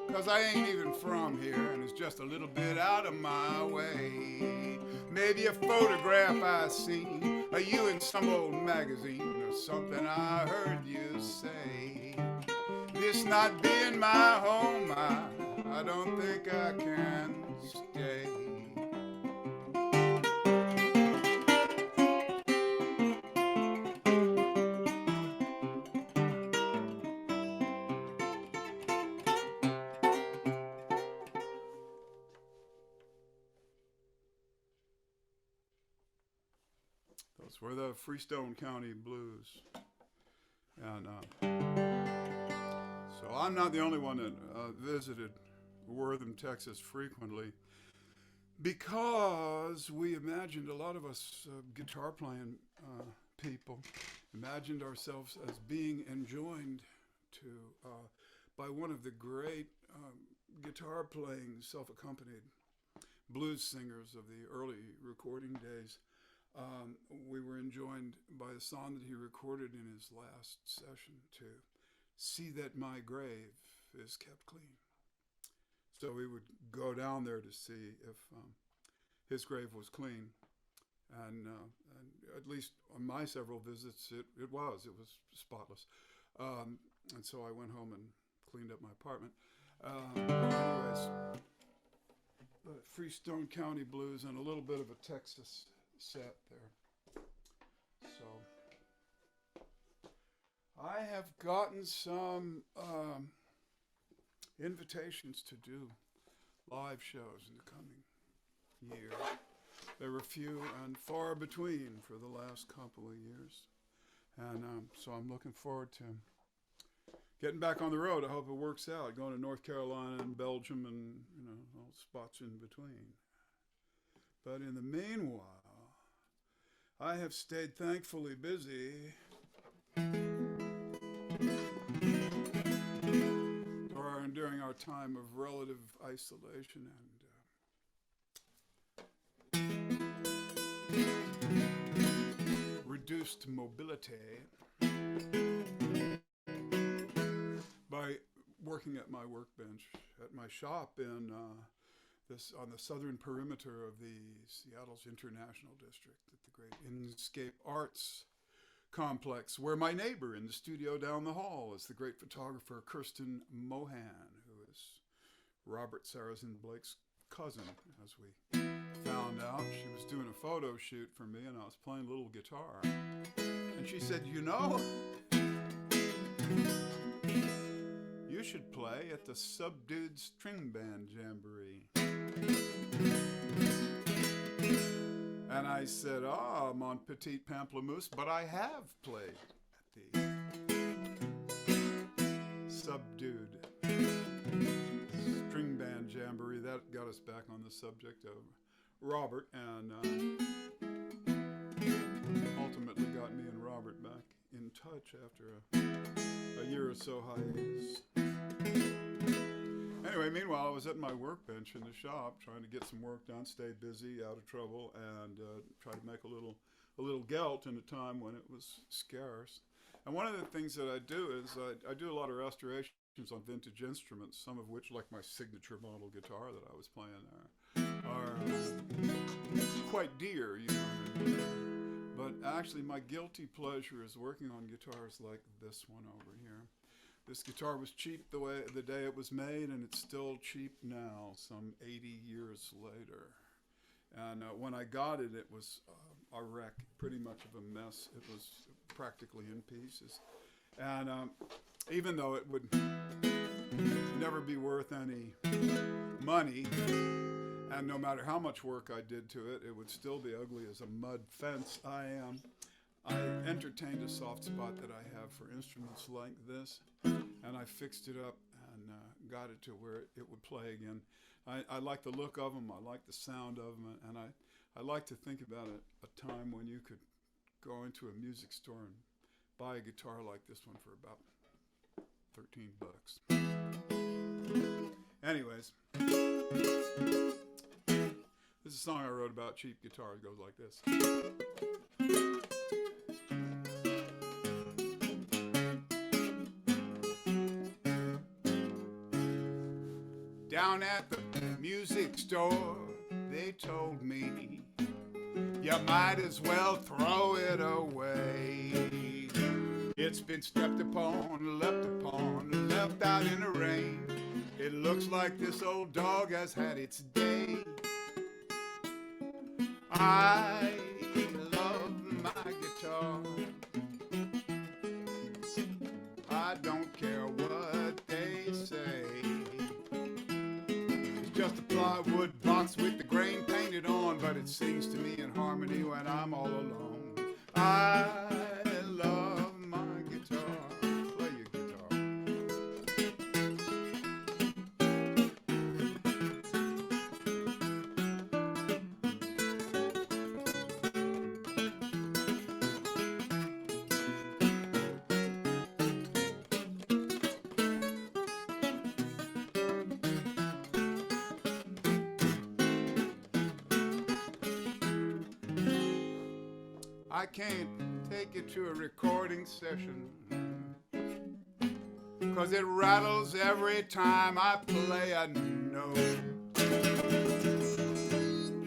'cause I ain't even from here, and it's just a little bit out of my way. Maybe a photograph I seen of you in some old magazine, or something I heard you say. This not being my home, I don't think I can stay. Those were the Freestone County Blues. And so I'm not the only one that visited Wortham, Texas frequently, because we imagined, a lot of us guitar playing people, imagined ourselves as being enjoined by one of the great guitar playing, self-accompanied blues singers of the early recording days. We were enjoined by a song that he recorded in his last session to see that my grave is kept clean. So we would go down there to see if his grave was clean. And at least on my several visits, it was spotless. And so I went home and cleaned up my apartment. Anyways, Freestone County blues and a little bit of a Texas set there. So I have gotten some invitations to do live shows in the coming year. There were few and far between for the last couple of years. And so I'm looking forward to getting back on the road. I hope it works out. Going to North Carolina and Belgium and, all spots in between. But in the meanwhle, I have stayed thankfully busy during our time of relative isolation and reduced mobility by working at my workbench at my shop on the southern perimeter of the Seattle's International District at the great Inscape Arts complex, where my neighbor in the studio down the hall is the great photographer Kirsten Mohan, who is Robert Sarazin Blake's cousin, as we found out. She was doing a photo shoot for me, and I was playing a little guitar. And she said, you should play at the Subdued String Band Jamboree. And I said, I'm on Petite Pamplemousse, but I have played at the Subdued String Band Jamboree. That got us back on the subject of Robert, and ultimately got me and Robert back in touch after a year or so hiatus. Anyway, meanwhile, I was at my workbench in the shop trying to get some work done, stay busy, out of trouble, and try to make a little gelt in a time when it was scarce. And one of the things that I do is I do a lot of restorations on vintage instruments, some of which, like my signature model guitar that I was playing there, are quite dear, But actually, my guilty pleasure is working on guitars like this one over here. This guitar was cheap the day it was made, and it's still cheap now, some 80 years later. And when I got it, it was a wreck, pretty much of a mess. It was practically in pieces. And even though it would never be worth any money, and no matter how much work I did to it, it would still be ugly as a mud fence. I entertained a soft spot that I have for instruments like this, and I fixed it up and got it to where it would play again. I like the look of them, I like the sound of them, and I like to think about a time when you could go into a music store and buy a guitar like this one for about $13. Anyways, this is a song I wrote about cheap guitars. It goes like this. Down at the music store, they told me you might as well throw it away. It's been stepped upon, left out in the rain. It looks like this old dog has had its day. I love my guitar. I don't care what they say. It's just a plywood box with the grain painted on, but it sings to me in harmony when I'm all alone. I love my guitar. Play your guitar. I can't take it to a recording session, 'cause it rattles every time I play a note.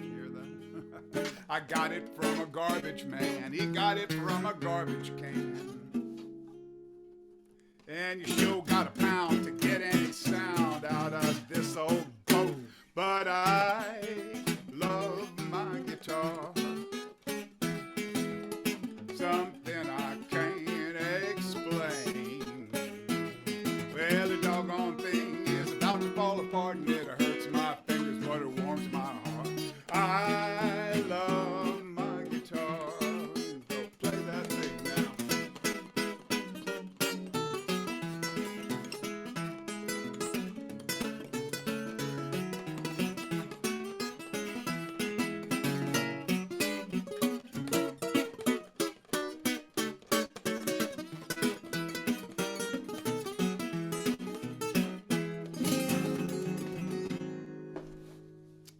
Hear that? I got it from a garbage man. He got it from a garbage can. And you sure got a pound to get any sound out of this old boat. but I love my guitar. Something I can't explain. Well, the doggone thing is about to fall apart, and it hurts my fingers, but it warms my heart. I love my guitar. So play that thing now.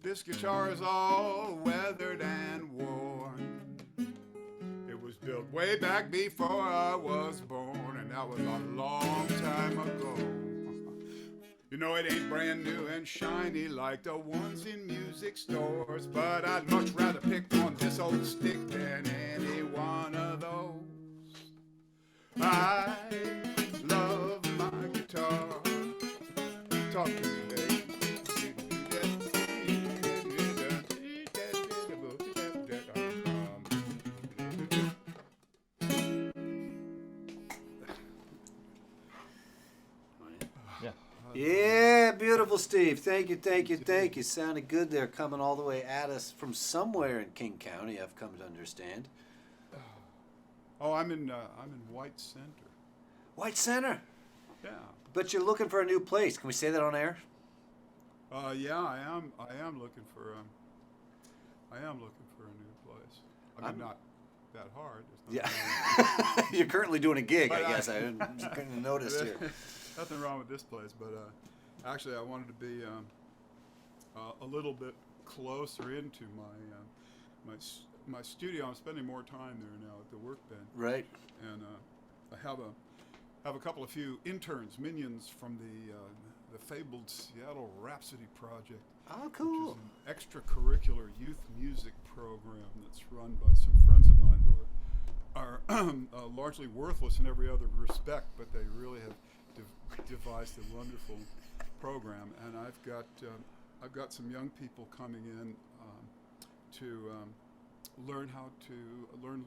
This guitar is all weathered and worn. It was built way back before I was born, and that was a long time ago. You know, it ain't brand new and shiny like the ones in music stores, but I'd much rather pick on this old stick than any one of those. I love my guitar. Talk to me, baby. Yeah, beautiful, Steve. Thank you. Sounded good there, coming all the way at us from somewhere in King County, I've come to understand. Oh, I'm in White Center. White Center? Yeah. But you're looking for a new place. Can we say that on air? Yeah, I am looking for a new place. I mean, not that hard. Yeah. You're currently doing a gig, But I guess. I didn't notice here. Nothing wrong with this place, but actually, I wanted to be a little bit closer into my studio. I'm spending more time there now at the workbench. Right. And I have a couple of few interns, minions from the fabled Seattle Rhapsody Project. Oh, cool. Which is an extracurricular youth music program that's run by some friends of mine who are largely worthless in every other respect, but they really have devised a wonderful program. And I've got some young people coming in to learn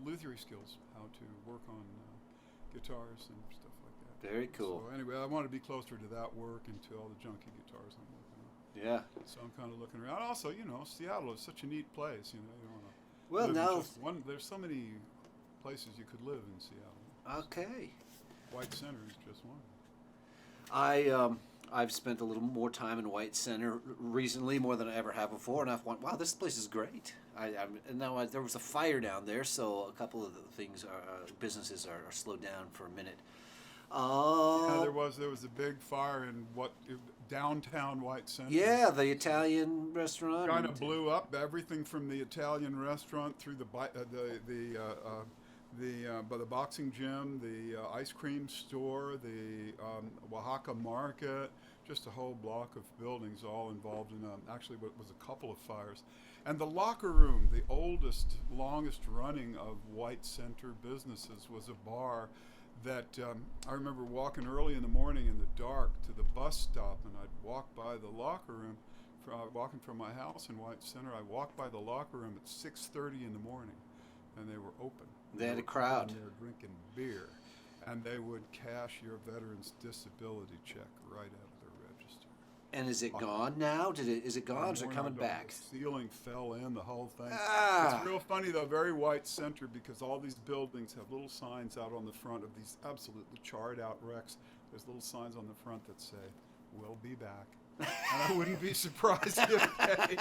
luthiery skills, how to work on guitars and stuff like that. Very cool. So anyway, I want to be closer to that work and to all the junky guitars I'm working on. Yeah. So I'm kind of looking around. Also, Seattle is such a neat place. You want to. Well, now there's so many places you could live in Seattle. Okay. White Center is just one. I've spent a little more time in White Center recently, more than I ever have before, and I've went, wow, this place is great. There was a fire down there, so a couple of the things, businesses are slowed down for a minute. Yeah, there was a big fire in downtown White Center. Yeah, the Italian restaurant. Kind of blew up everything from the Italian restaurant through the boxing gym, the ice cream store, the Oaxaca market, just a whole block of buildings all involved in actually what was a couple of fires. And the locker room, the oldest, longest running of White Center businesses, was a bar that I remember walking early in the morning in the dark to the bus stop, and I'd walk by the locker room, walking from my house in White Center. I walked by the locker room at 6:30 in the morning, and they were open. They had a crowd. They were drinking beer, and they would cash your veteran's disability check right out of the register. And is it gone now? Is it gone? Or is it coming back? The ceiling fell in, the whole thing. Ah. It's real funny though, very White Center, because all these buildings have little signs out on the front of these absolutely charred out wrecks. There's little signs on the front that say, "We'll be back." And I wouldn't be surprised if they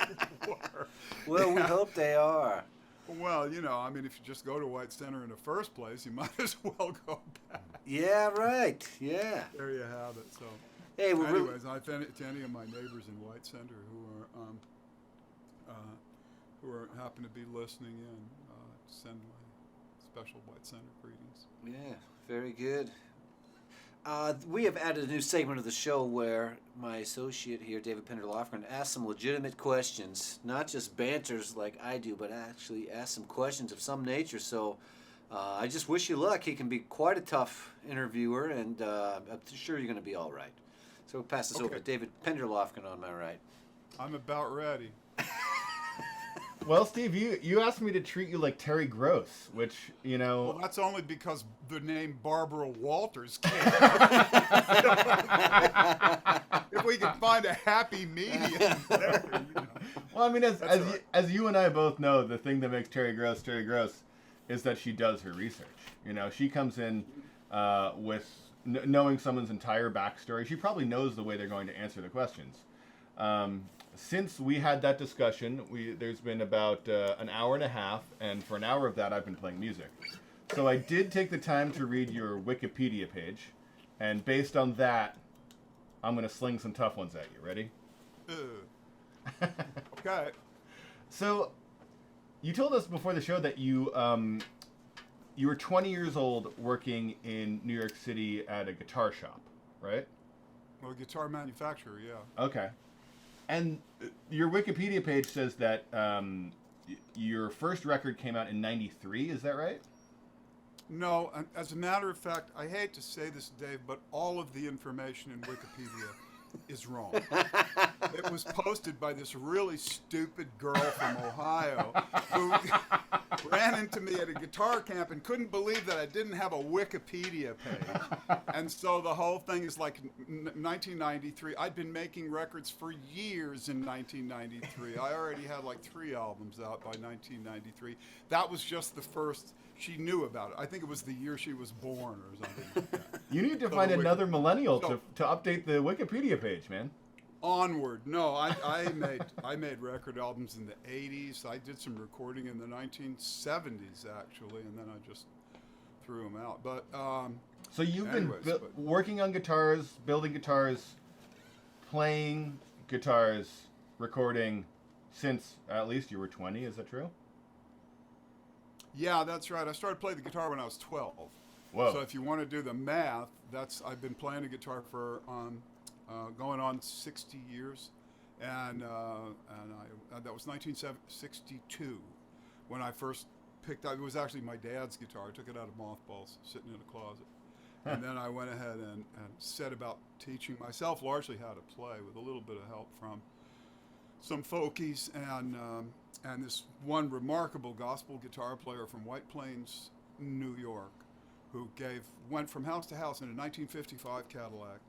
were. Well, Yeah. we hope they are. Well, if you just go to White Center in the first place, you might as well go back. Yeah, right. Yeah. There you have it. So, Hey, we're really, anyways, to any of my neighbors in White Center who happen to be listening in, send my special White Center greetings. yeah, very good. We have added a new segment of the show where my associate here, David Pender-Lofgren, asks some legitimate questions, not just banters like I do, but actually asks some questions of some nature. So I just wish you luck. He can be quite a tough interviewer, and I'm sure you're going to be all right. So we'll pass this over to David Pender-Lofgren on my right. I'm about ready. Well, Steve, you asked me to treat you like Terry Gross, which, you know... Well, that's only because the name Barbara Walters came. If we can find a happy medium there, you know. Well, I mean, Right. as you and I both know, the thing that makes Terry Gross is that she does her research. You know, she comes in with knowing someone's entire backstory. She probably knows the way they're going to answer the questions. Since we had that discussion, there's been about an hour and a half, and for an hour of that, I've been playing music. So I did take the time to read your Wikipedia page, and based on that, I'm going to sling some tough ones at you. Ready? Okay. So, you told us before the show that you were 20 years old working in New York City at a guitar shop, right? Well, guitar manufacturer, yeah. Okay. And your Wikipedia page says that your first record came out in '93. Is that right? No, as a matter of fact, I hate to say this, Dave, but all of the information in Wikipedia is wrong. It was posted by this really stupid girl from Ohio who ran into me at a guitar camp and couldn't believe that I didn't have a Wikipedia page. And so the whole thing is like 1993. I'd been making records for years in 1993. I already had like 3 albums out by 1993. That was just the first she knew about it. I think it was the year she was born or something like that. You need to find another millennial to update the Wikipedia page, man. Onward. No, I made record albums in the 80s. I did some recording in the 1970s, actually, and then I just threw them out. But so you've anyways, been working on guitars, building guitars, playing guitars, recording since at least you were 20. Is that true? Yeah, that's right. I started playing the guitar when I was 12. Whoa. So if you want to do the math, I've been playing the guitar for going on 60 years, and that was 1962 when I first picked up. It was actually my dad's guitar. I took it out of mothballs, sitting in a closet, and then I went ahead and set about teaching myself largely how to play with a little bit of help from some folkies and this one remarkable gospel guitar player from White Plains, New York, who went from house to house in a 1955 Cadillac,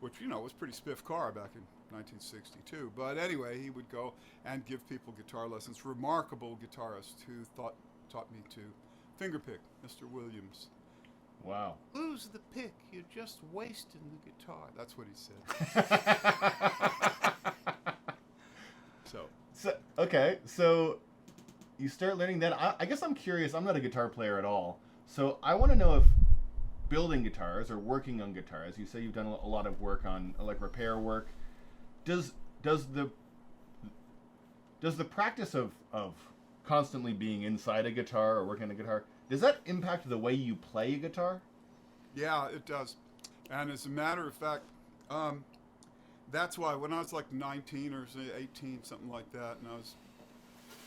which, you know, was a pretty spiff car back in 1962. But anyway, he would go and give people guitar lessons. Remarkable guitarist who taught me to fingerpick, Mr. Williams. Wow. Lose the pick, you're just wasting the guitar. That's what he said. So you start learning that. I guess I'm curious. I'm not a guitar player at all. So I want to know if building guitars or working on guitars, you say you've done a lot of work on like repair work. Does the practice of constantly being inside a guitar or working on a guitar, does that impact the way you play a guitar? Yeah, it does. And as a matter of fact, that's why when I was like 19 or 18, something like that, and I was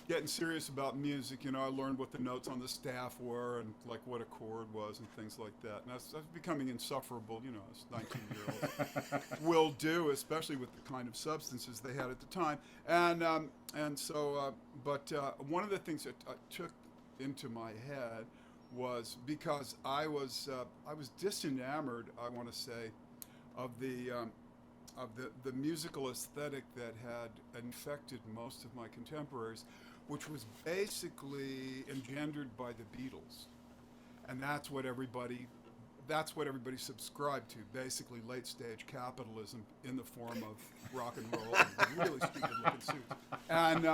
getting serious about music, you know, I learned what the notes on the staff were and like what a chord was and things like that. And I was becoming insufferable, you know, as 19-year-olds will do, especially with the kind of substances they had at the time. But one of the things that I took into my head was because I was disenamored, I want to say, of the musical aesthetic that had infected most of my contemporaries, which was basically engendered by the Beatles, and that's what everybody subscribed to. Basically, late stage capitalism in the form of rock and roll and really stupid looking suits. And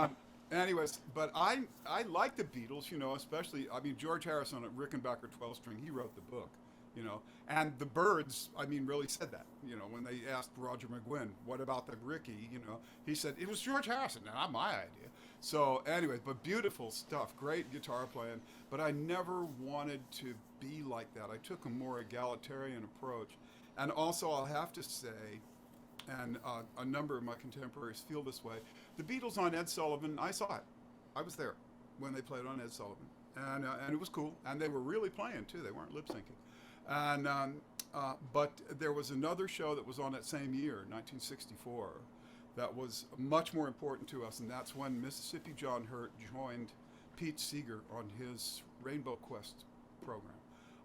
anyways, but I like the Beatles, you know, especially, I mean, George Harrison at Rickenbacker 12-string, he wrote the book. You know, and the Byrds, I mean, really said that. You know, when they asked Roger McGuinn, what about the Ricky? You know, he said, it was George Harrison, not my idea. So anyway, but beautiful stuff, great guitar playing, but I never wanted to be like that. I took a more egalitarian approach. And also, I'll have to say, and a number of my contemporaries feel this way, the Beatles on Ed Sullivan, I saw it. I was there when they played on Ed Sullivan. And it was cool. And they were really playing, too. They weren't lip-syncing. But there was another show that was on that same year, 1964, that was much more important to us, and that's when Mississippi John Hurt joined Pete Seeger on his Rainbow Quest program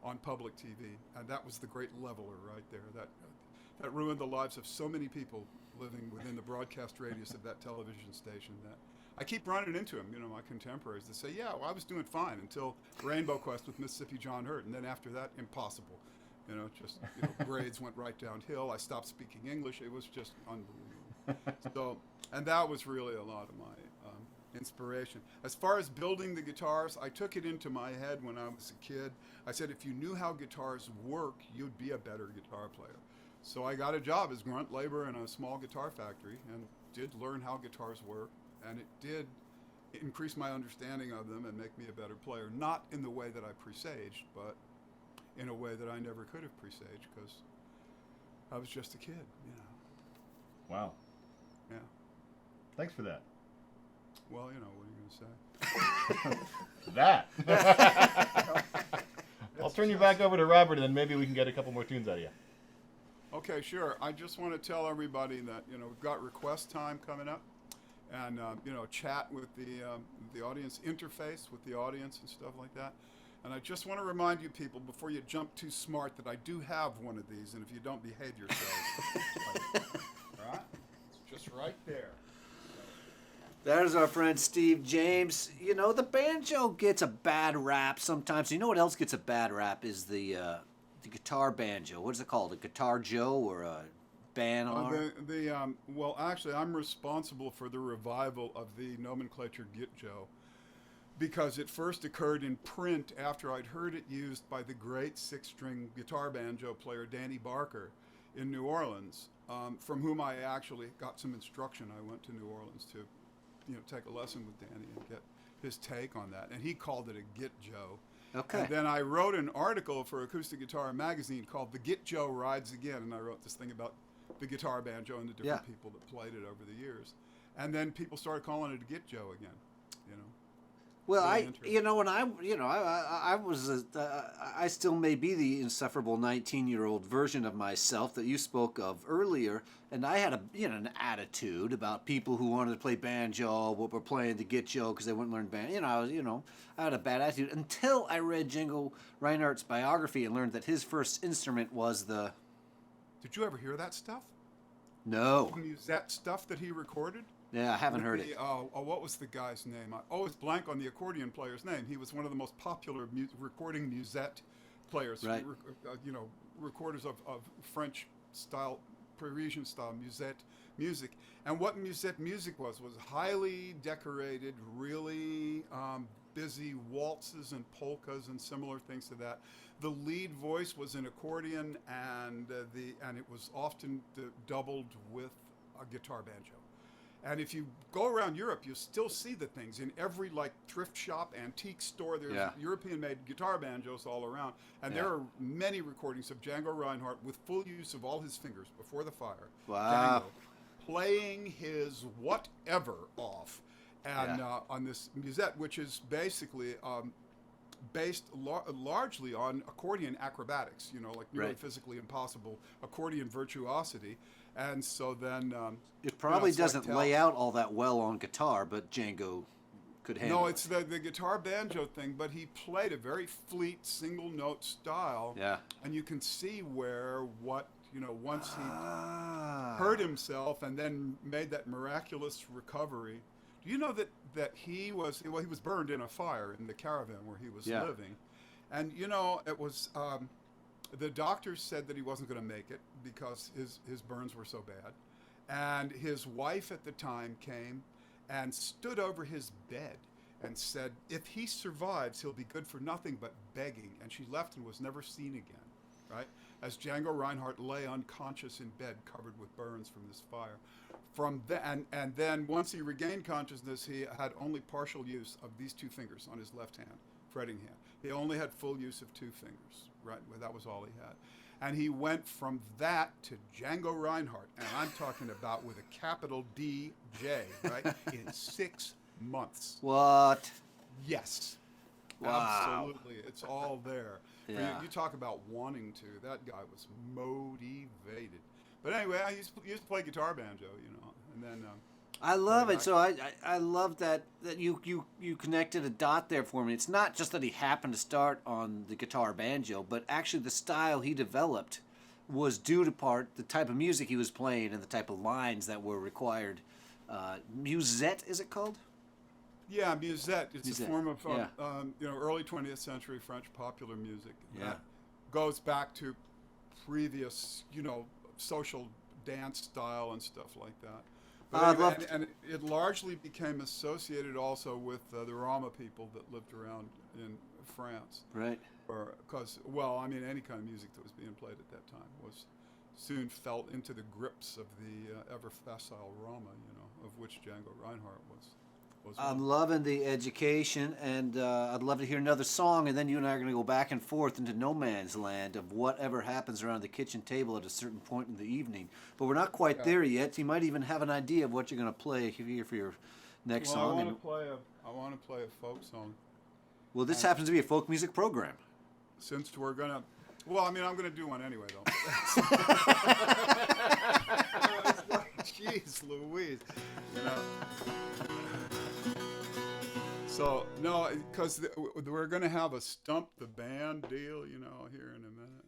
on public TV, and that was the great leveler right there. That ruined the lives of so many people living within the broadcast radius of that television station. That I keep running into them, my contemporaries, that say, yeah, well, I was doing fine until Rainbow Quest with Mississippi John Hurt, and then after that, impossible. Grades went right downhill. I stopped speaking English. It was just unbelievable. And that was really a lot of my inspiration. As far as building the guitars, I took it into my head when I was a kid. I said, if you knew how guitars work, you'd be a better guitar player. So I got a job as grunt labor in a small guitar factory and did learn how guitars work, and it did increase my understanding of them and make me a better player. Not in the way that I presaged, but in a way that I never could have presaged because I was just a kid, Wow. Yeah. Thanks for that. Well, what are you going to say? That. I'll turn you back over to Robert, and then maybe we can get a couple more tunes out of you. Okay, sure. I just want to tell everybody that, we've got request time coming up and, chat with the audience, interface with the audience and stuff like that. And I just want to remind you people, before you jump too smart, that I do have one of these, and if you don't behave yourselves, all right? It's just right there. There's our friend Steve James. The banjo gets a bad rap sometimes. You know what else gets a bad rap is the guitar banjo. What is it called? A guitar Joe or a Banar? Well, actually, I'm responsible for the revival of the nomenclature Git Joe, because it first occurred in print after I'd heard it used by the great six-string guitar banjo player Danny Barker in New Orleans, from whom I actually got some instruction. I went to New Orleans to, take a lesson with Danny and get his take on that, and he called it a Git Joe. Okay. And then I wrote an article for Acoustic Guitar magazine called "The Git Joe Rides Again," and I wrote this thing about the guitar banjo and the different people that played it over the years, and then people started calling it a Git Joe again. Well, Really I still may be the insufferable 19-year-old version of myself that you spoke of earlier, and I had an attitude about people who wanted to play banjo but were playing the Git Joe because they wouldn't learn banjo. I had a bad attitude until I read Django Reinhardt's biography and learned that his first instrument was the. Did you ever hear that stuff? No. That stuff that he recorded? Yeah, I haven't heard it. What was the guy's name? I always blank on the accordion player's name. He was one of the most popular recording musette players. Right. Recorders of French style, Parisian style musette music. And what musette music was highly decorated, really busy waltzes and polkas and similar things to that. The lead voice was an accordion, and it was often doubled with a guitar banjo. And if you go around Europe, you still see the things in every thrift shop, antique store. There's European-made guitar banjos all around, and there are many recordings of Django Reinhardt with full use of all his fingers before the fire. Wow! Django, playing his whatever off, and on this musette, which is basically based largely on accordion acrobatics. Nearly physically impossible accordion virtuosity. And so then it probably doesn't lay out all that well on guitar, but Django could handle it. No, it's the guitar banjo thing, but he played a very fleet single note style. Yeah. And you can see once he hurt himself and then made that miraculous recovery. Do you know that he was burned in a fire in the caravan where he was living, and it was. The doctors said that he wasn't going to make it because his burns were so bad. And his wife at the time came and stood over his bed and said, if he survives, he'll be good for nothing but begging. And she left and was never seen again, right? As Django Reinhardt lay unconscious in bed, covered with burns from this fire. And then once he regained consciousness, he had only partial use of these two fingers on his left hand, fretting hand. He only had full use of two fingers. Right, well, that was all he had. And he went from that to Django Reinhardt, and I'm talking about with a capital D-J, right, in 6 months. What? Yes. Wow. Absolutely. It's all there. Yeah. You talk about wanting to. That guy was motivated. But anyway, I used to play guitar banjo, and then I love it. So I love that you connected a dot there for me. It's not just that he happened to start on the guitar banjo, but actually the style he developed was due to part the type of music he was playing and the type of lines that were required. Musette, is it called? Yeah, musette. It's Musette, a form of yeah. early 20th century French popular music. Yeah. That goes back to previous, social dance style and stuff like that. But and it largely became associated also with the Roma people that lived around in France. Right. Because, any kind of music that was being played at that time was soon fell into the grips of the ever facile Roma, of which Django Reinhardt was I'm one. loving the education, and I'd love to hear another song, and then you and I are going to go back and forth into no man's land of whatever happens around the kitchen table at a certain point in the evening. But we're not quite there yet. You might even have an idea of what you're going to play here for your next song. I want to play a folk song. Well, this happens to be a folk music program. Since we're gonna, I'm gonna do one anyway, though. Jeez Louise, So no, because we're gonna have a stump the band deal, here in a minute.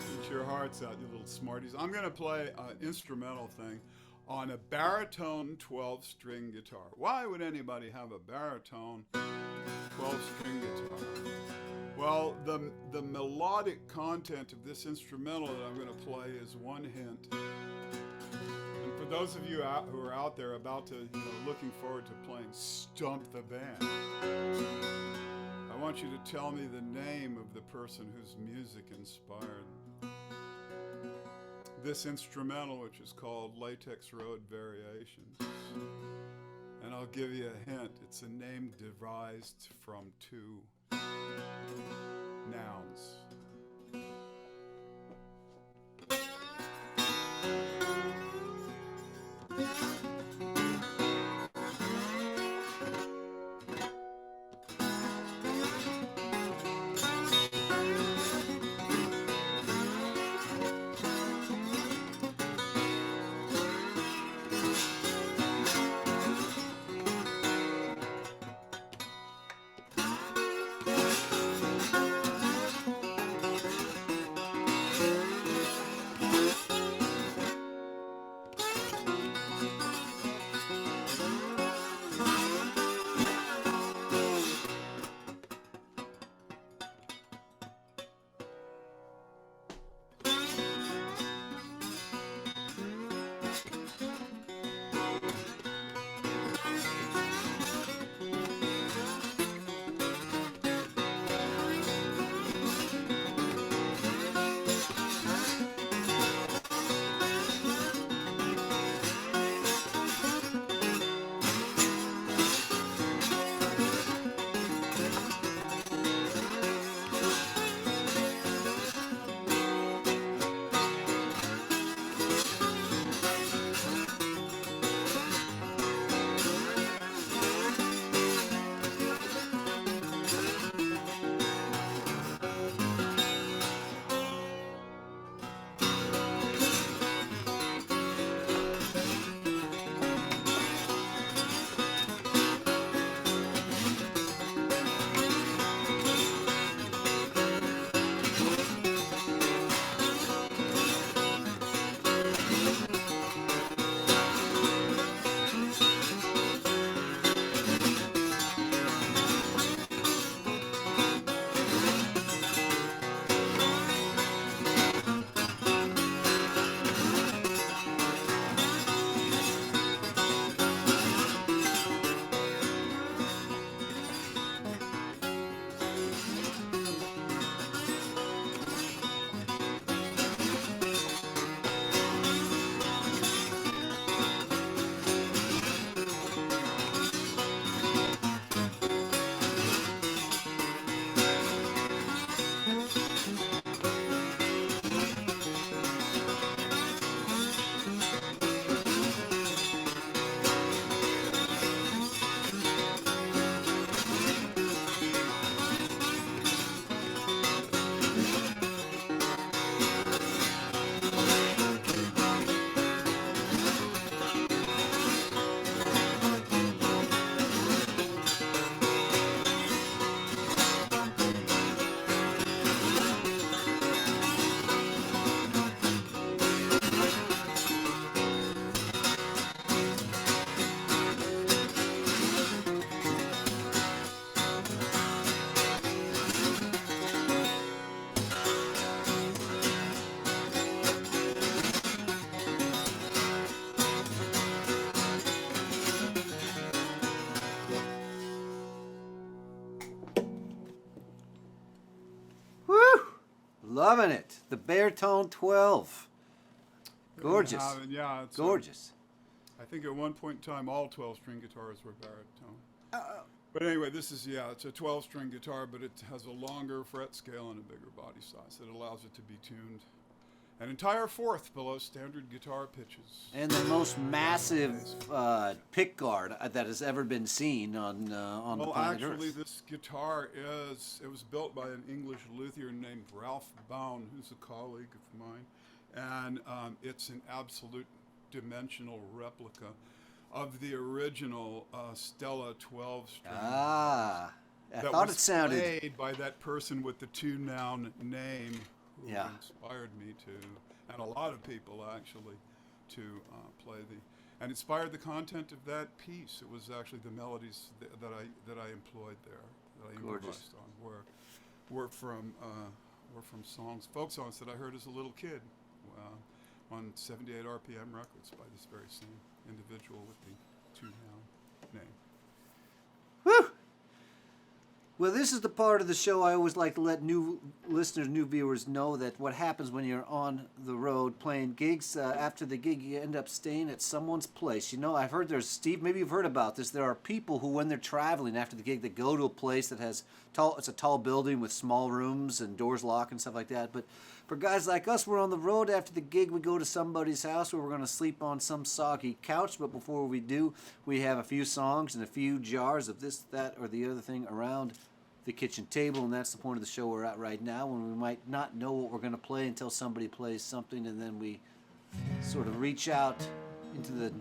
Eat your hearts out, you little smarties. I'm gonna play an instrumental thing on a baritone 12-string guitar. Why would anybody have a baritone 12-string guitar? Well, the melodic content of this instrumental that I'm going to play is one hint. And for those of you who are out there about to, looking forward to playing Stump the Band, I want you to tell me the name of the person whose music inspired this instrumental, which is called Latex Road Variations. And I'll give you a hint. It's a name devised from two nouns. Loving it. The Baritone 12. Gorgeous. Yeah, it's Gorgeous. I think at one point in time, all 12-string guitars were baritone. But anyway, this is, it's a 12-string guitar, but it has a longer fret scale and a bigger body size that allows it to be tuned an entire fourth below standard guitar pitches. And the most massive pick guard that has ever been seen on the planet Earth. Actually, this guitar it was built by an English luthier named Ralph Bowne, who's a colleague of mine. And it's an absolute dimensional replica of the original Stella 12-string. I that thought was it sounded played by that person with the two-noun name who inspired me to, and a lot of people actually, to play and inspired the content of that piece. It was actually the melodies that I employed there, that I improvised on, were from songs, folk songs that I heard as a little kid on 78 RPM records by this very same individual with the two-noun name. Woo! Well, this is the part of the show I always like to let new listeners, new viewers know that what happens when you're on the road playing gigs. After the gig, you end up staying at someone's place. You know, I've heard there's, Steve, maybe you've heard about this. There are people who, when they're traveling after the gig, they go to a place that has it's a tall building with small rooms and doors locked and stuff like that. But for guys like us, we're on the road after the gig. We go to somebody's house where we're going to sleep on some soggy couch. But before we do, we have a few songs and a few jars of this, that, or the other thing around the kitchen table. And that's the point of the show we're at right now, when we might not know what we're going to play until somebody plays something. And then we sort of reach out into the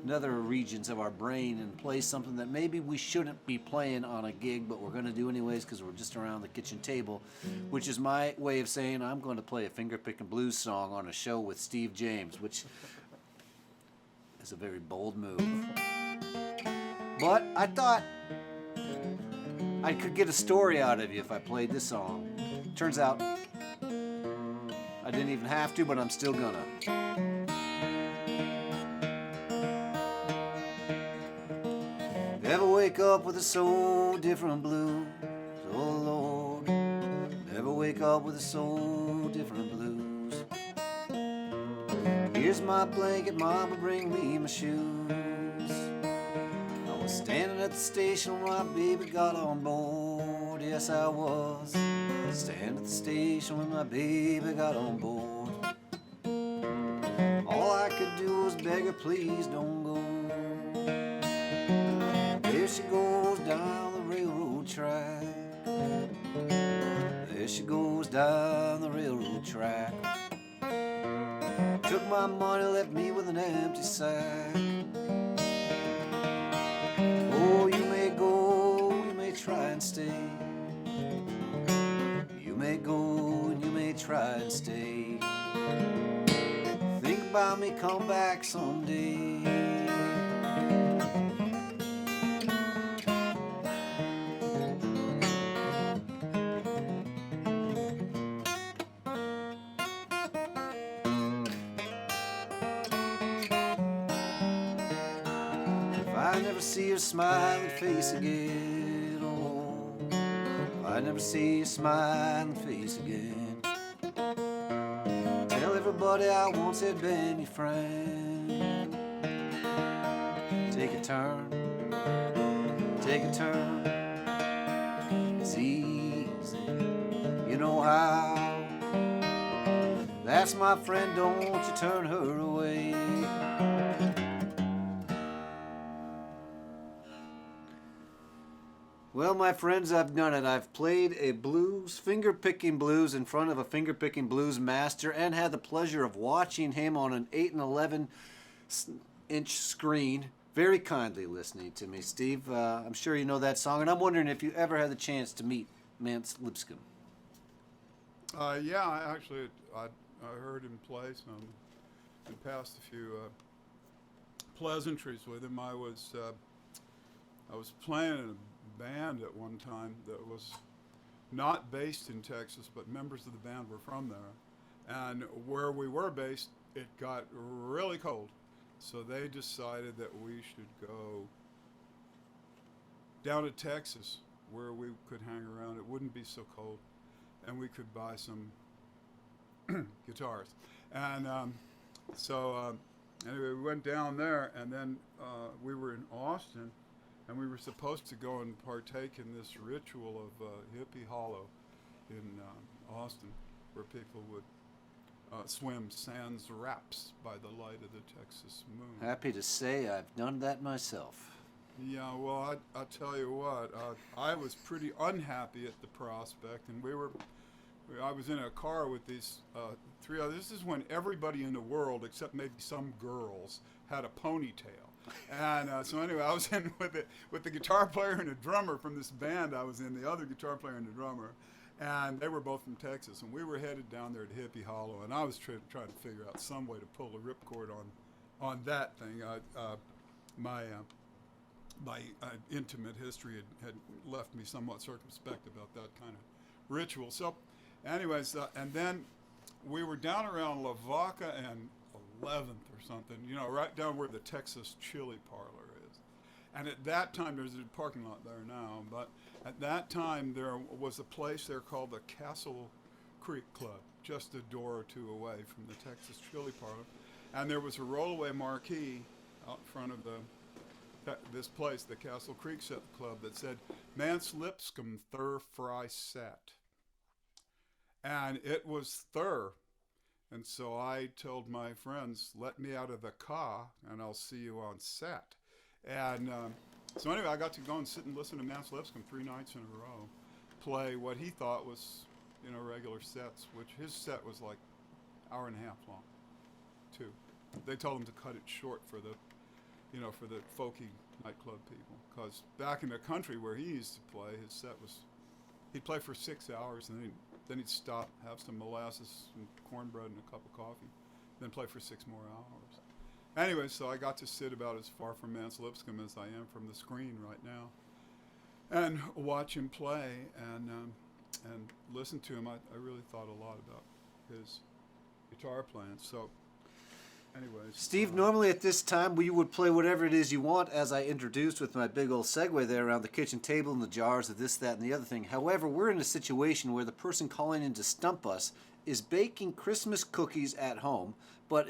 nether regions of our brain and play something that maybe we shouldn't be playing on a gig, but we're going to do anyways because we're just around the kitchen table, which is my way of saying I'm going to play a finger-picking blues song on a show with Steve James, which is a very bold move. But I thought I could get a story out of you if I played this song. Turns out I didn't even have to, but I'm still gonna. Never wake up with a so different blues, oh Lord. Never wake up with a so different blues. Here's my blanket, Mama, bring me my shoes. I was standing at the station when my baby got on board. Yes, I was standing at the station when my baby got on board. All I could do was beg her, please don't go. There she goes down the railroad track. There she goes down the railroad track. Took my money, left me with an empty sack. Oh, you may go, you may try and stay. You may go and you may try and stay. Think about me, come back someday. I never see your smiling face again, oh, I never see your smiling face again. Tell everybody I once had been your friend. Take a turn, take a turn. It's easy, you know how. That's my friend, don't you turn her away. Well, my friends, I've done it. I've played a blues, finger-picking blues in front of a finger-picking blues master and had the pleasure of watching him on an 8 and 11-inch screen, very kindly listening to me. Steve, I'm sure you know that song, and I'm wondering if you ever had the chance to meet Mance Lipscomb. Yeah, I heard him play some and passed a few pleasantries with him. I was playing in a band at one time that was not based in Texas, but members of the band were from there. And where we were based, it got really cold. So they decided that we should go down to Texas where we could hang around. It wouldn't be so cold. And we could buy some guitars. And anyway, we went down there, and then we were in Austin, and we were supposed to go and partake in this ritual of Hippie Hollow in Austin, where people would swim sans wraps by the light of the Texas moon. Happy to say I've done that myself. Yeah, well, I tell you what, I was pretty unhappy at the prospect, and I was in a car with these three others. This is when everybody in the world, except maybe some girls, had a ponytail. And so anyway, I was in with the guitar player and a drummer from this band I was in, the other guitar player and the drummer, and they were both from Texas, and we were headed down there to Hippie Hollow, and I was trying to figure out some way to pull a ripcord on that thing. My intimate history had left me somewhat circumspect about that kind of ritual. So anyways, and then we were down around Lavaca and 11th or something, right down where the Texas Chili Parlor is. And at that time, there's a parking lot there now, but at that time there was a place there called the Castle Creek Club, just a door or two away from the Texas Chili Parlor. And there was a rollaway marquee out in front of this place, the Castle Creek Club, that said, "Mans Lipscomb Thur Fry Sat." And it was Thur. And so I told my friends, let me out of the car and I'll see you on set. And so anyway, I got to go and sit and listen to Mans Lipscomb 3 nights in a row, play what he thought was, regular sets, which his set was like hour and a half long, too. They told him to cut it short for the folky nightclub people, because back in the country where he used to play, his set was, he'd play for 6 hours, and then he'd stop, have some molasses and cornbread and a cup of coffee, then play for 6 more hours. Anyway, so I got to sit about as far from Mans Lipscomb as I am from the screen right now, and watch him play and listen to him. I really thought a lot about his guitar playing. So anyways, Steve, normally at this time we would play whatever it is you want, as I introduced with my big old segue there around the kitchen table and the jars of this, that, and the other thing. However, we're in a situation where the person calling in to stump us is baking Christmas cookies at home, but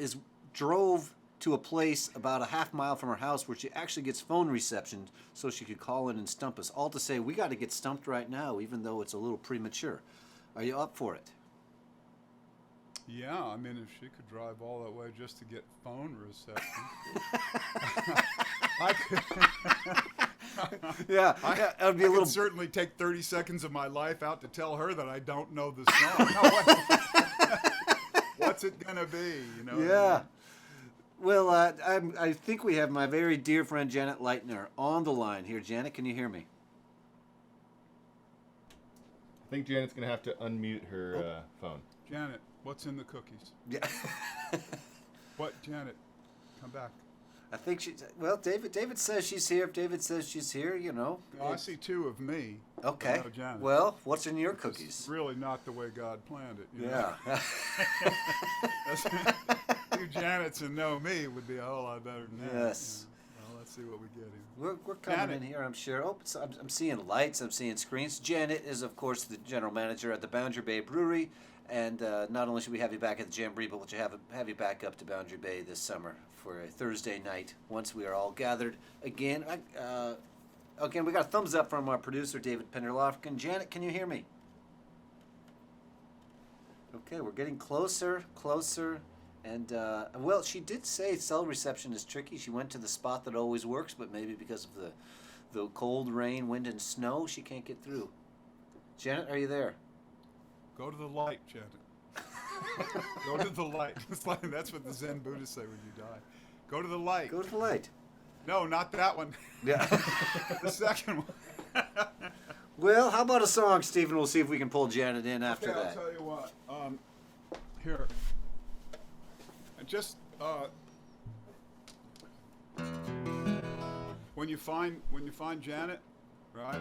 drove to a place about a half mile from her house where she actually gets phone reception so she could call in and stump us. All to say, we got to get stumped right now, even though it's a little premature. Are you up for it? Yeah, I mean, if she could drive all that way just to get phone reception, I could. Yeah, that would be a little. Could certainly take 30 seconds of my life out to tell her that I don't know the song. What's it gonna be? Yeah. Well, I think we have my very dear friend Janet Leitner on the line here. Janet, can you hear me? I think Janet's going to have to unmute her phone. Janet, what's in the cookies? Yeah. What, Janet? Come back. I think well, David says she's here. If David says she's here, Oh, I see 2 of me. Okay. No, Janet. Well, what's in your cookies? It's really not the way God planned it. Yeah. 2 Janets and no me would be a whole lot better than that. Yes. Well, let's see what we get here. We're coming in here, I'm sure. Oh, I'm seeing lights. I'm seeing screens. Janet is, of course, the general manager at the Boundary Bay Brewery. And not only should we have you back at the Jamboree, but we'll have you back up to Boundary Bay this summer for a Thursday night once we are all gathered again. Again, we got a thumbs up from our producer, David Penderlofkin. Janet, can you hear me? Okay, we're getting closer. And, well, she did say cell reception is tricky. She went to the spot that always works, but maybe because of the cold rain, wind, and snow, she can't get through. Janet, are you there? Go to the light, Janet. Go to the light. That's what the Zen Buddhists say when you die. Go to the light. Go to the light. No, not that one. Yeah. The second one. Well, how about a song, Stephen? We'll see if we can pull Janet in after Okay, that. I'll tell you what. Here. Just when you find Janet, right?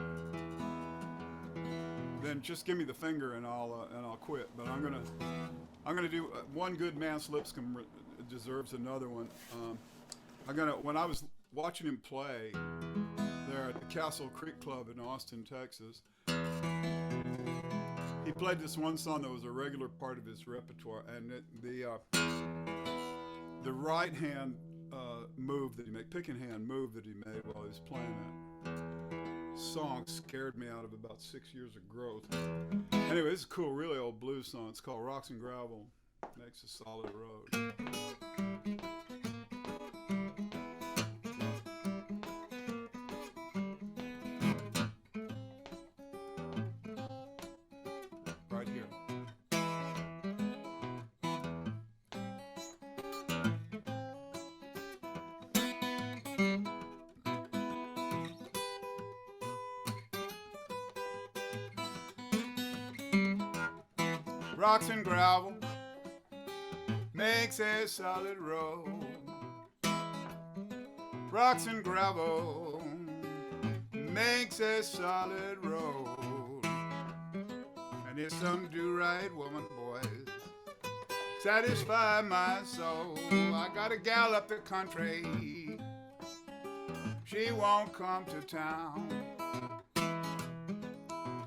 Then just give me the finger and I'll quit. But I'm gonna do one good Mans Lipscomb deserves another one. When I was watching him play there at the Castle Creek Club in Austin, Texas, he played this one song that was a regular part of his repertoire, and the right hand move that he made, picking hand move that he made while he was playing that song scared me out of about 6 years of growth. Anyway, it's a cool, really old blues song. It's called Rocks and Gravel Makes a Solid Road. Right here. Rocks and gravel makes a solid road. Rocks and gravel makes a solid road. And if some do right, woman, boys, satisfy my soul. I got a gal up the country, she won't come to town.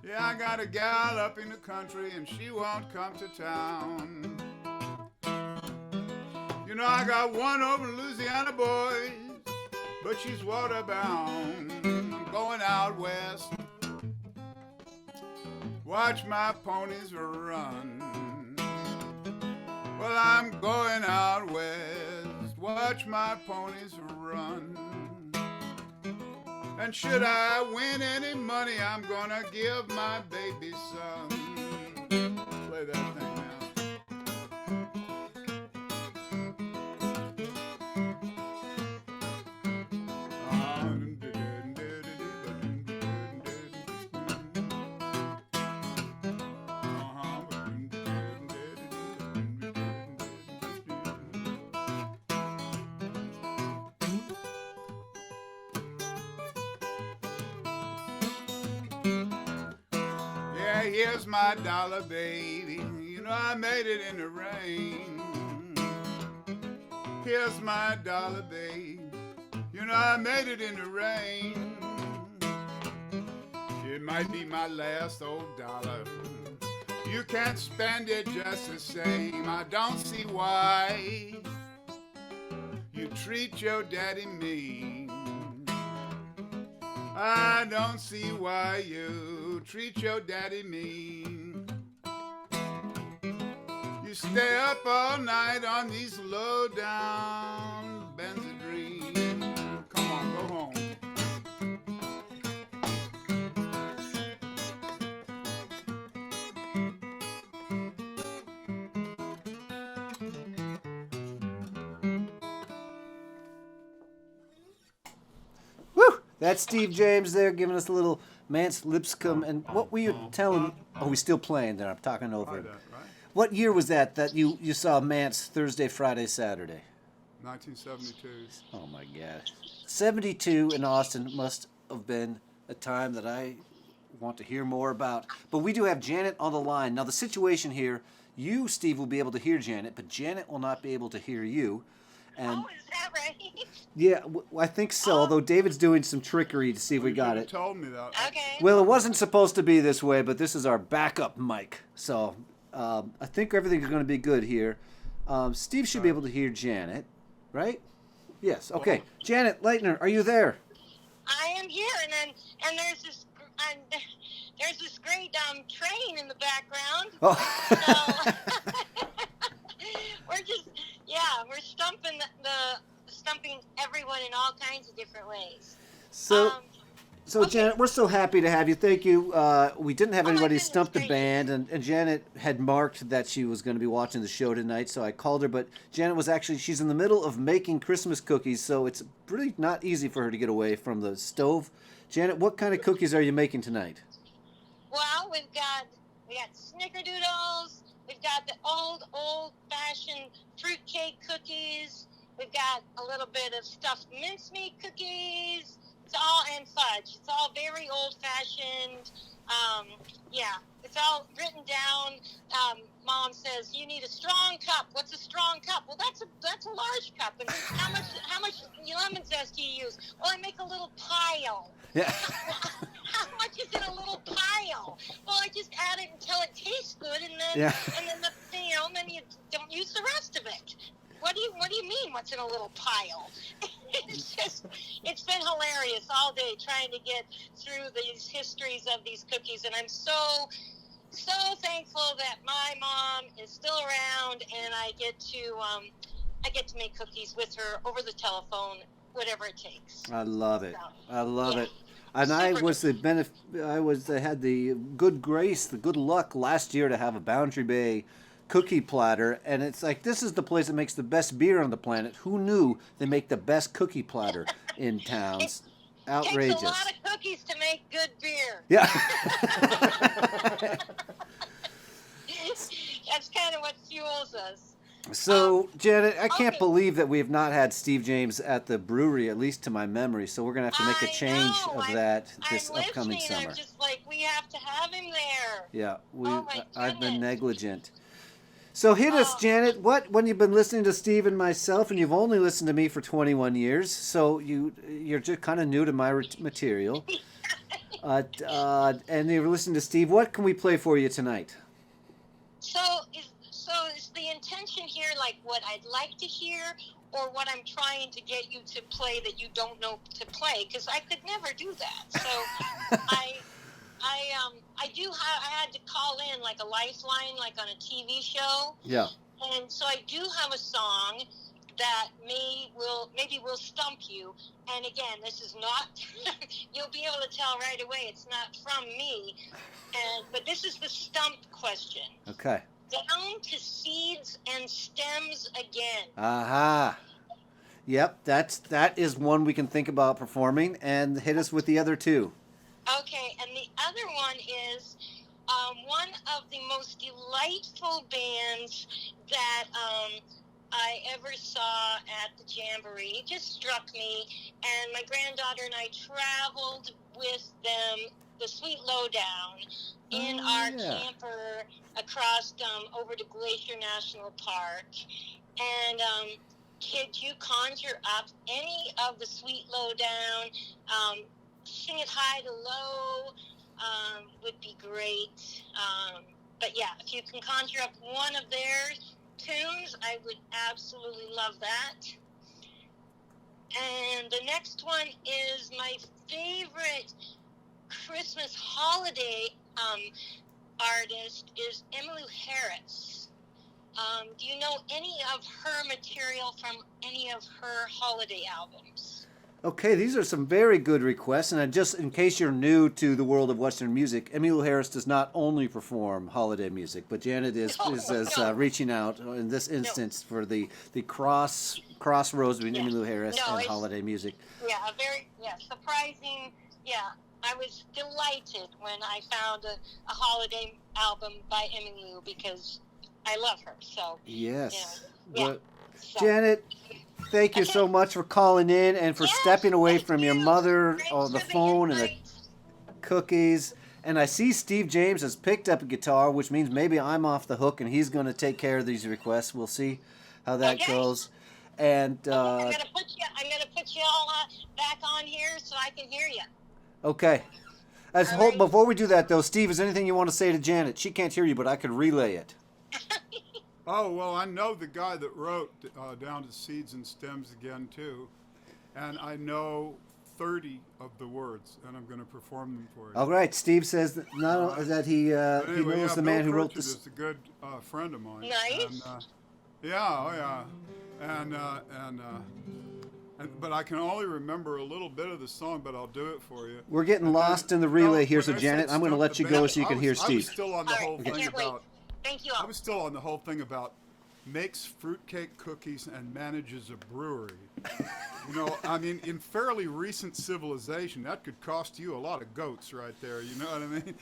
Yeah, I got a gal up in the country and she won't come to town. You know, I got one over in Louisiana, boys, but she's waterbound, going out west. Watch my ponies run. Well, I'm going out west. Watch my ponies run. And should I win any money, I'm gonna give my baby some. Play that thing now. Here's my dollar, baby. You know I made it in the rain. Here's my dollar, baby. You know I made it in the rain. It might be my last old dollar. You can't spend it just the same. I don't see why you treat your daddy mean. I don't see why you treat your daddy mean. You stay up all night on these low down Benzedrine. Come on, go home. Woo! That's Steve James there giving us a little Mance Lipscomb. And what were you telling? Oh, he's still playing there. I'm talking over him. Right? What year was that you saw Mance Thursday, Friday, Saturday? 1972. Oh, my God. 72 in Austin must have been a time that I want to hear more about. But we do have Janet on the line. Now, the situation here, you, Steve, will be able to hear Janet, but Janet will not be able to hear you. And is that right? yeah, I think so, although David's doing some trickery to see if we got it. You told me that. Okay. Well, it wasn't supposed to be this way, but this is our backup mic. So I think everything's going to be good here. Steve should be able to hear Janet, right? Yes. Okay. Janet Leitner, are you there? I am here, and there's this great train in the background. Oh. We're stumping everyone in all kinds of different ways. So Okay. Janet, we're so happy to have you. Thank you. We didn't have Oh, my anybody goodness stump the gracious. band, and Janet had marked that she was going to be watching the show tonight, so I called her. But Janet she's in the middle of making Christmas cookies, so it's really not easy for her to get away from the stove. Janet, what kind of cookies are you making tonight? Well, we got snickerdoodles. We've got the old-fashioned fruitcake cookies. We've got a little bit of stuffed mincemeat cookies. And fudge. It's all very old-fashioned. It's all written down. Mom says you need a strong cup. What's a strong cup? Well, that's a large cup. And how much lemon zest do you use? Well, I make a little pile. Yeah. How much is in a little pile? Well, I just add it and until it tastes good, and then Yeah. then you don't use the rest of it. What do you mean? What's in a little pile? It's been hilarious all day trying to get through these histories of these cookies, and I'm so thankful that my mom is still around, and I get to make cookies with her over the telephone, whatever it takes. I love it. I love Yeah. it. And I had the good grace, the good luck last year to have a Boundary Bay cookie platter, and it's like, this is the place that makes the best beer on the planet. Who knew they make the best cookie platter in town? Outrageous. Takes a lot of cookies to make good beer. Yeah. That's kind of what fuels us. So, Janet, I can't okay. believe that we have not had Steve James at the brewery, at least to my memory. So we're going to have to make a change of that this upcoming summer. I'm just like, we have to have him there. Yeah, my I've been goodness. negligent. So hit us, Janet. When you've been listening to Steve and myself, and you've only listened to me for 21 years, so you're just kind of new to my material. And you're listening to Steve. What can we play for you tonight? So is the intention here like what I'd like to hear, or what I'm trying to get you to play that you don't know to play? Because I could never do that. So I had to call in like a lifeline, like on a TV show. Yeah. And so I do have a song that maybe will stump you. And again, this is not, you'll be able to tell right away it's not from me. But this is the stump question. Okay. Down to seeds and stems again. Aha. Yep, that is one we can think about performing, and hit us with the other two. Okay, and the other one is one of the most delightful bands that I ever saw at the Jamboree. It just struck me, and my granddaughter and I traveled with them, the Sweet Lowdown, in our camper across over to Glacier National Park. And could you conjure up any of the Sweet Lowdown? Sing It High to Low would be great. But yeah, if you can conjure up one of their tunes, I would absolutely love that. And the next one is my favorite Christmas holiday artist is Emmylou Harris. Do you know any of her material from any of her holiday albums? Okay, these are some very good requests, and just in case you're new to the world of Western music, Emmylou Harris does not only perform holiday music, but Janet is reaching out in this instance for the crossroads between Emmylou Harris and holiday music. Yeah, surprising. Yeah, I was delighted when I found a holiday album by Emmylou because I love her. So yes, So, Janet. Thank you so much for calling in and for stepping away from your mother on the phone and the cookies. And I see Steve James has picked up a guitar, which means maybe I'm off the hook and he's going to take care of these requests. We'll see how that goes. And I'm gonna put you all back on here so I can hear you. Okay. Before we do that, though, Steve, is there anything you want to say to Janet? She can't hear you, but I could relay it. Oh, well, I know the guy that wrote Down to Seeds and Stems again, too. And I know 30 of the words, and I'm going to perform them for you. All right. Steve says that he knows the man who wrote this. Bill Pritchard is a good friend of mine. Nice. But I can only remember a little bit of the song, but I'll do it for you. We're getting lost in the relay here, so Janet, I'm going to let you go so you can hear Steve. I was still on the whole thing about... Thank you all. I was still on the whole thing about makes fruitcake cookies and manages a brewery. I mean, in fairly recent civilization, that could cost you a lot of goats right there. You know what I mean?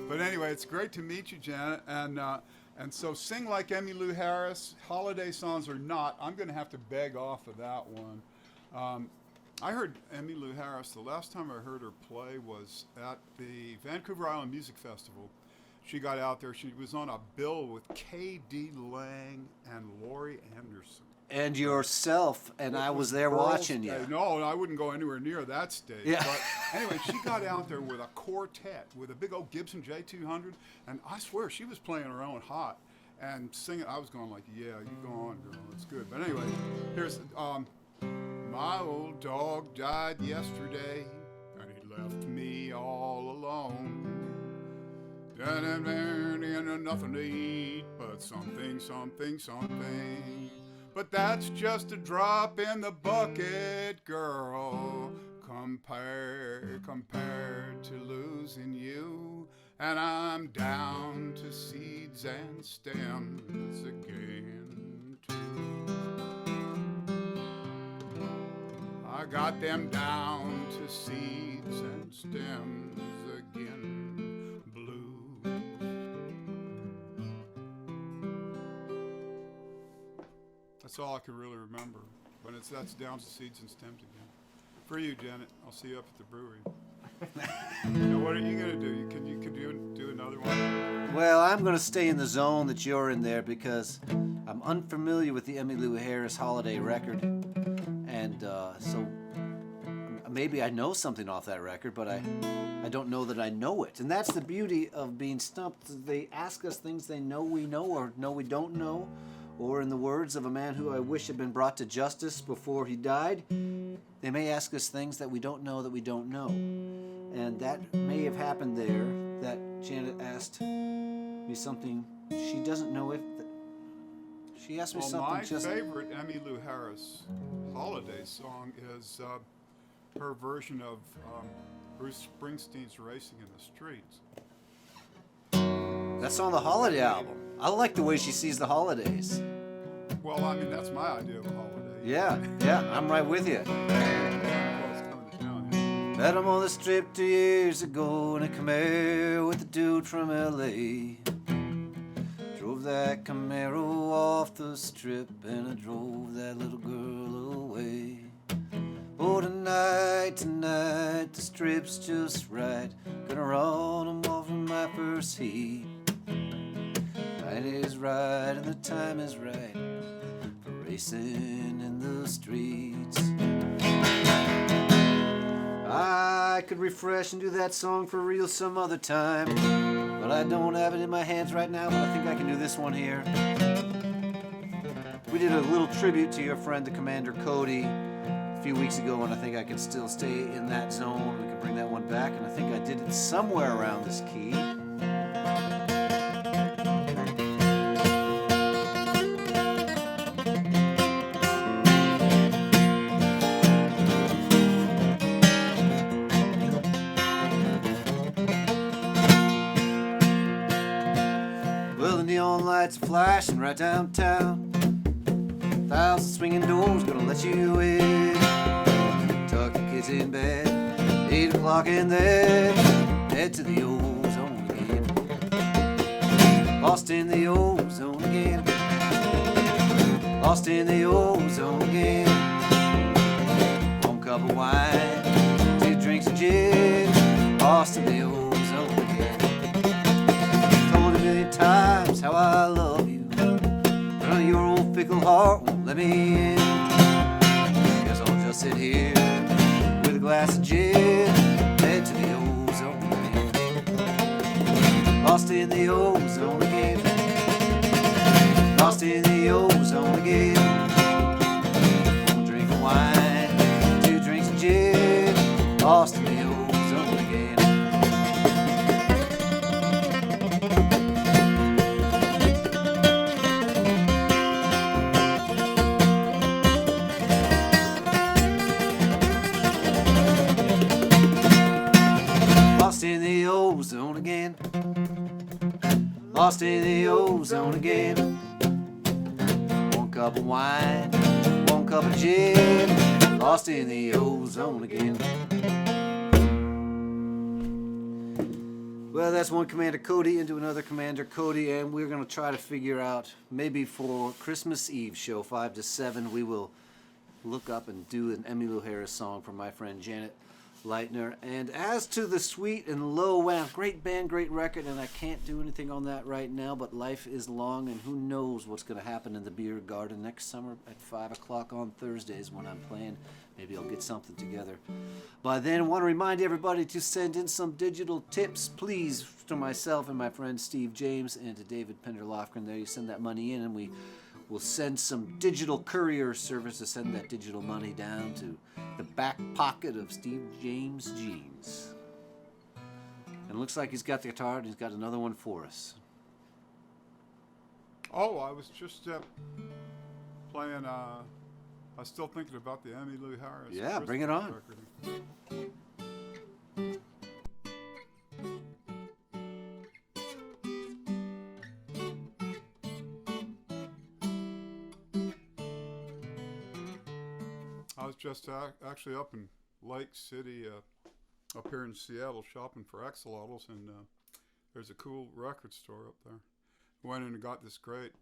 But anyway, it's great to meet you, Janet. And so sing like Emmylou Harris, holiday songs or not, I'm going to have to beg off of that one. I heard Emmylou Harris, the last time I heard her play was at the Vancouver Island Music Festival. She got out there. She was on a bill with K.D. Lang and Laurie Anderson. And yourself, and I was there Girls' watching you. Day. No, I wouldn't go anywhere near that stage. Yeah. But anyway, she got out there with a quartet, with a big old Gibson J200, and I swear she was playing her own hot and singing. I was going like, yeah, you go on, girl, it's good. But anyway, here's my old dog died yesterday, and he left me all alone. And nothing to eat but something, something, something. But that's just a drop in the bucket, girl, compared to losing you. And I'm down to seeds and stems again, too. I got them down to seeds and stems again, blue. That's all I can really remember. But that's down to seeds and stems again. For you, Janet, I'll see you up at the brewery. Now, what are you gonna do? Can you do another one? Well, I'm going to stay in the zone that you're in there because I'm unfamiliar with the Emmylou Harris holiday record, and so maybe I know something off that record, but I don't know that I know it. And that's the beauty of being stumped. They ask us things they know we know or know we don't know. Or in the words of a man who I wish had been brought to justice before he died, they may ask us things that we don't know that we don't know. And that may have happened there, that Janet asked me something she doesn't know if... She asked me something just... My favorite Emmylou Harris holiday song is her version of Bruce Springsteen's Racing in the Streets. That's on the holiday album. I like the way she sees the holidays. Well, I mean, that's my idea of a holiday. Yeah, I'm right with you. Well, it's coming to town, yeah. Met him on the strip 2 years ago in a Camaro with a dude from L.A. Drove that Camaro off the strip and I drove that little girl away. Oh, tonight, the strip's just right. Gonna run 'em off in my first heat. Night is right and the time is right for racing in the streets. I could refresh and do that song for real some other time, but I don't have it in my hands right now, but I think I can do this one here. We did a little tribute to your friend, the Commander Cody, a few weeks ago, and I think I can still stay in that zone. We can bring that one back, and I think I did it somewhere around this key. Well, the neon lights are flashing right downtown. 1,000 swinging doors gonna let you in. Tuck the kids in bed, 8 o'clock and then head to the ozone again. Lost in the ozone again. Lost in the ozone again. 1 cup of wine, 2 drinks of gin. Lost in the ozone again. Told 1,000,000 times how I love you, but your old fickle heart won't let me in. Guess I'll just sit here with a glass of gin, head to the ozone again. Lost in the ozone again. Lost in the ozone again. 1 drink of wine, 2 drinks of gin. Lost in the ozone again. Lost in the ozone again. Lost in the ozone again. 1 cup of wine, 1 cup of gin. Lost in the ozone again. Well, that's one Commander Cody into another Commander Cody, and we're going to try to figure out, maybe for Christmas Eve show 5 to 7, we will look up and do an Emmylou Harris song from my friend Janet. Leitner. And as to the Sweet and Low Amp, great band, great record, and I can't do anything on that right now, but life is long, and who knows what's going to happen in the beer garden next summer at 5 o'clock on Thursdays when I'm playing. Maybe I'll get something together. By then, I want to remind everybody to send in some digital tips, please, to myself and my friend Steve James and to David Pender-Lofgren there. You send that money in, and we will send some digital courier service to send that digital money down to the back pocket of Steve James' jeans. And it looks like he's got the guitar, and he's got another one for us. Oh, I was just playing. I was still thinking about the Emmylou Harris. Yeah, bring it on. Record. I was just actually up in Lake City, up here in Seattle, shopping for axolotls, and there's a cool record store up there. Went in and got this great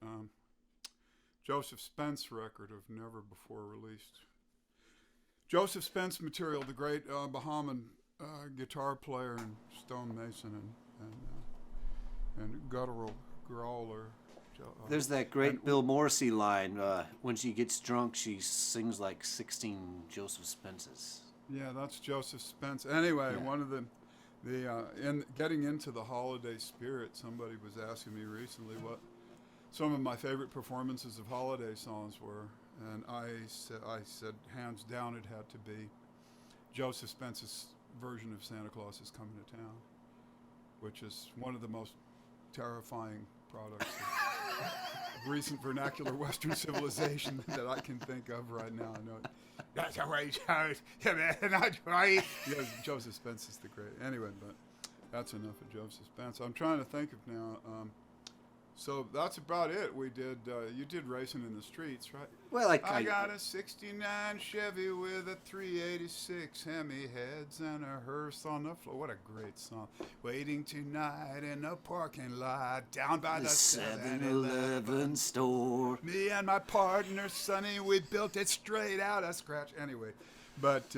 Joseph Spence record of never before released. Joseph Spence material, the great Bahamian guitar player and stone mason and guttural growler. There's that great Bill Morrissey line, when she gets drunk, she sings like 16 Joseph Spences. Yeah, that's Joseph Spence. Anyway, Yeah. one of the in getting into the holiday spirit, somebody was asking me recently what some of my favorite performances of holiday songs were, and I said hands down it had to be Joseph Spence's version of Santa Claus is Coming to Town, which is one of the most terrifying products of recent vernacular Western civilization that I can think of right now. I know that's how right. Yes, Joseph Spence is the great. Anyway, but that's enough of Joseph Spence. I'm trying to think of now. So that's about it. We did. You did Racing in the Streets, right? Well, I got a '69 Chevy with a 386 Hemi heads and a hearse on the floor. What a great song! Waiting tonight in a parking lot down by the 7-Eleven store. Me and my partner Sonny, we built it straight out of scratch. Anyway, but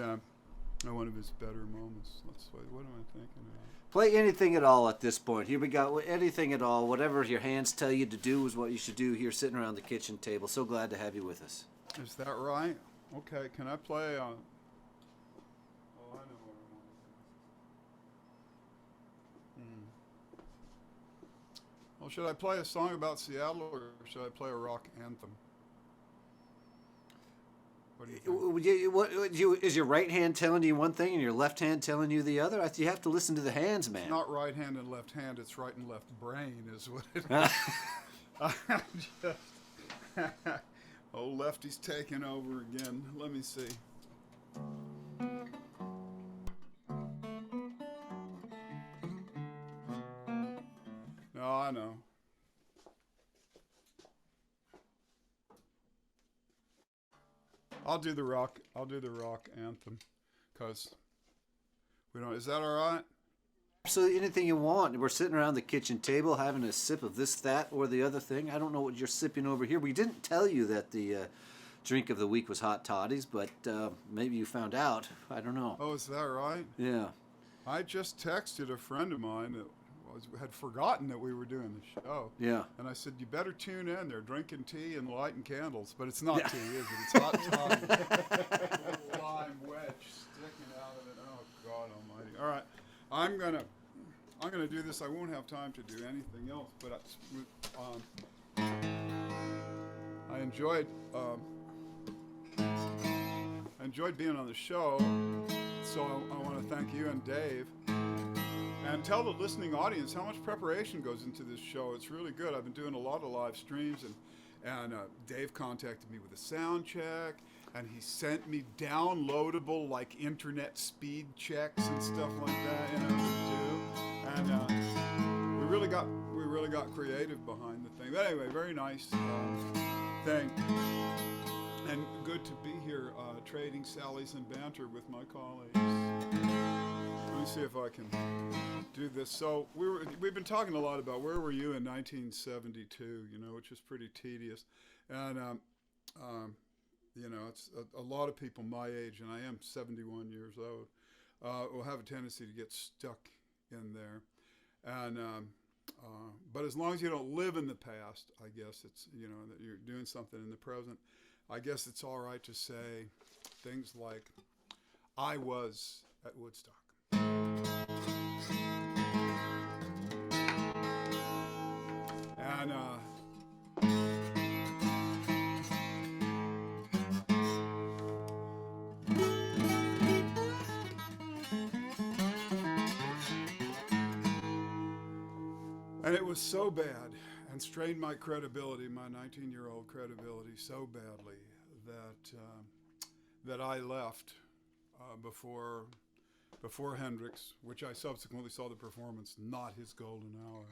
one of his better moments. What am I thinking about? Play anything at all at this point. Here we go. Anything at all. Whatever your hands tell you to do is what you should do here sitting around the kitchen table. So glad to have you with us. Is that right? Okay, can I play on... Oh, I know what I want to do. Well, should I play a song about Seattle or should I play a rock anthem? What do you think? Is your right hand telling you one thing and your left hand telling you the other? You have to listen to the hands, man. It's not right hand and left hand, it's right and left brain is what it is. Oh, Lefty's taking over again. Let me see. No, I know. I'll do the rock anthem, cause we don't. Is that all right? Absolutely, anything you want. We're sitting around the kitchen table having a sip of this, that, or the other thing. I don't know what you're sipping over here. We didn't tell you that the drink of the week was hot toddies, but maybe you found out. I don't know. Oh, is that right? Yeah. I just texted a friend of mine that had forgotten that we were doing the show. Yeah. And I said, you better tune in. They're drinking tea and lighting candles. But it's not tea, is it? It's hot toddy. A little lime wedge sticking out of it. Oh, God almighty. All right. I'm gonna do this. I won't have time to do anything else. But I enjoyed being on the show. So I want to thank you and Dave. And tell the listening audience how much preparation goes into this show. It's really good. I've been doing a lot of live streams, and Dave contacted me with a sound check, and he sent me downloadable like internet speed checks and stuff like that, to do. And we really got creative behind the thing. But anyway, very nice thing, and good to be here trading sallies and banter with my colleagues. Let me see if I can do this. So we've been talking a lot about where were you in 1972, which is pretty tedious. And, it's a lot of people my age, and I am 71 years old, will have a tendency to get stuck in there. And but as long as you don't live in the past, I guess it's, that you're doing something in the present, I guess it's all right to say things like, I was at Woodstock. And and it was so bad and strained my credibility, my 19-year-old credibility, so badly that I left before Hendrix, which I subsequently saw the performance, not his golden hour.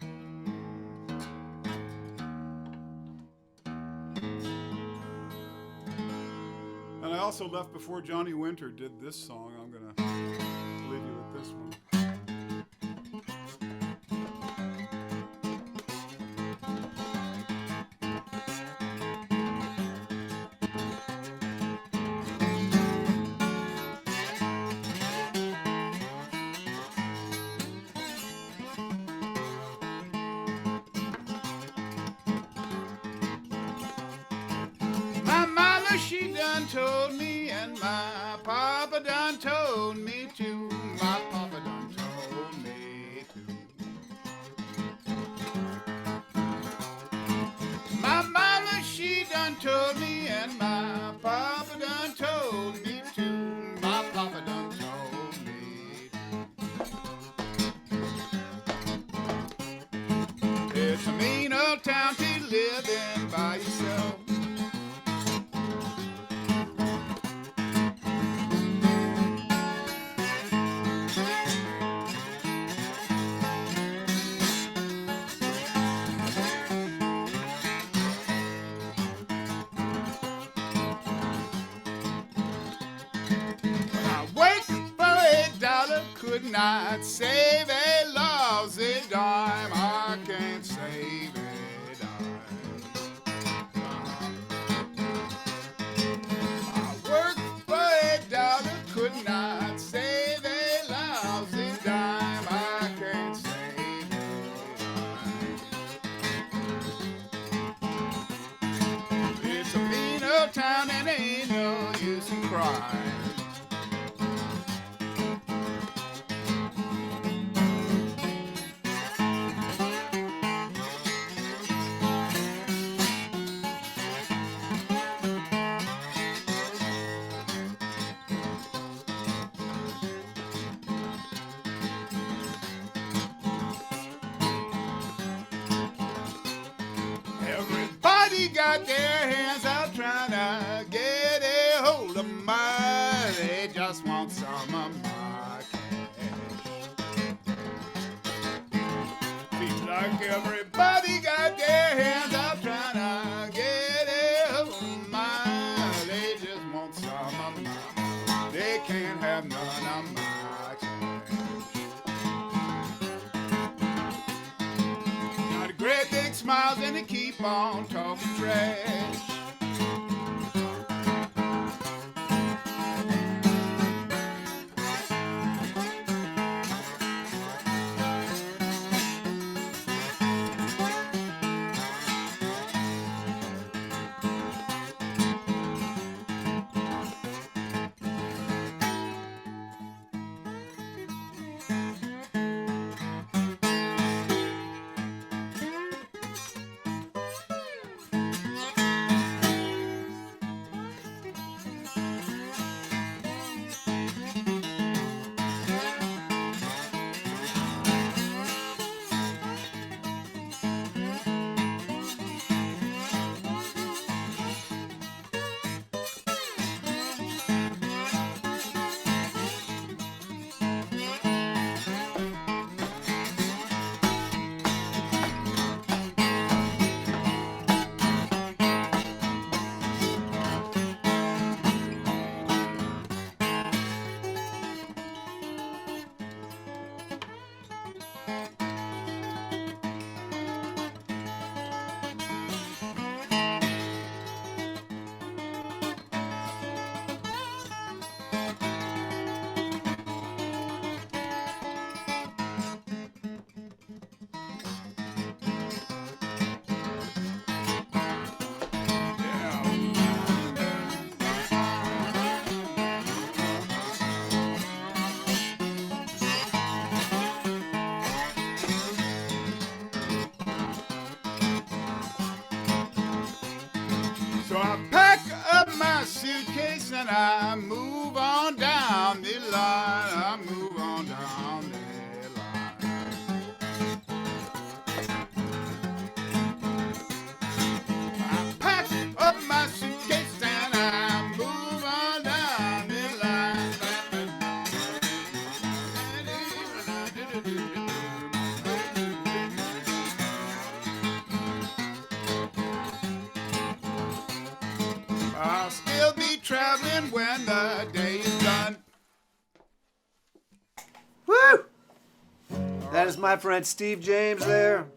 And I also left before Johnny Winter did this song. I'm going to leave you with this one. She done told me, and my papa done told me too. My papa done told me too. My mama, she done told me, and my papa done told me too. My papa done told me too. It's a mean old town to live in by yourself. Could not save a lousy dime. I can't save a dime. I worked for $1, could not save a lousy dime. I can't save a dime. It's a mean old town and ain't no use in crying. Got their hands out trying to get a hold of mine. They just want some of my cash. Feels like everybody got their hands out trying to get a hold of mine. They just want some of mine. They can't have none of my cash. Got a great big smiles and they keep on talking trash. and I move on down the line. I move on down the line. I pack up my suitcase and I move on down the line. I'll still be traveling when the day is done. Woo! That is my friend Steve James there.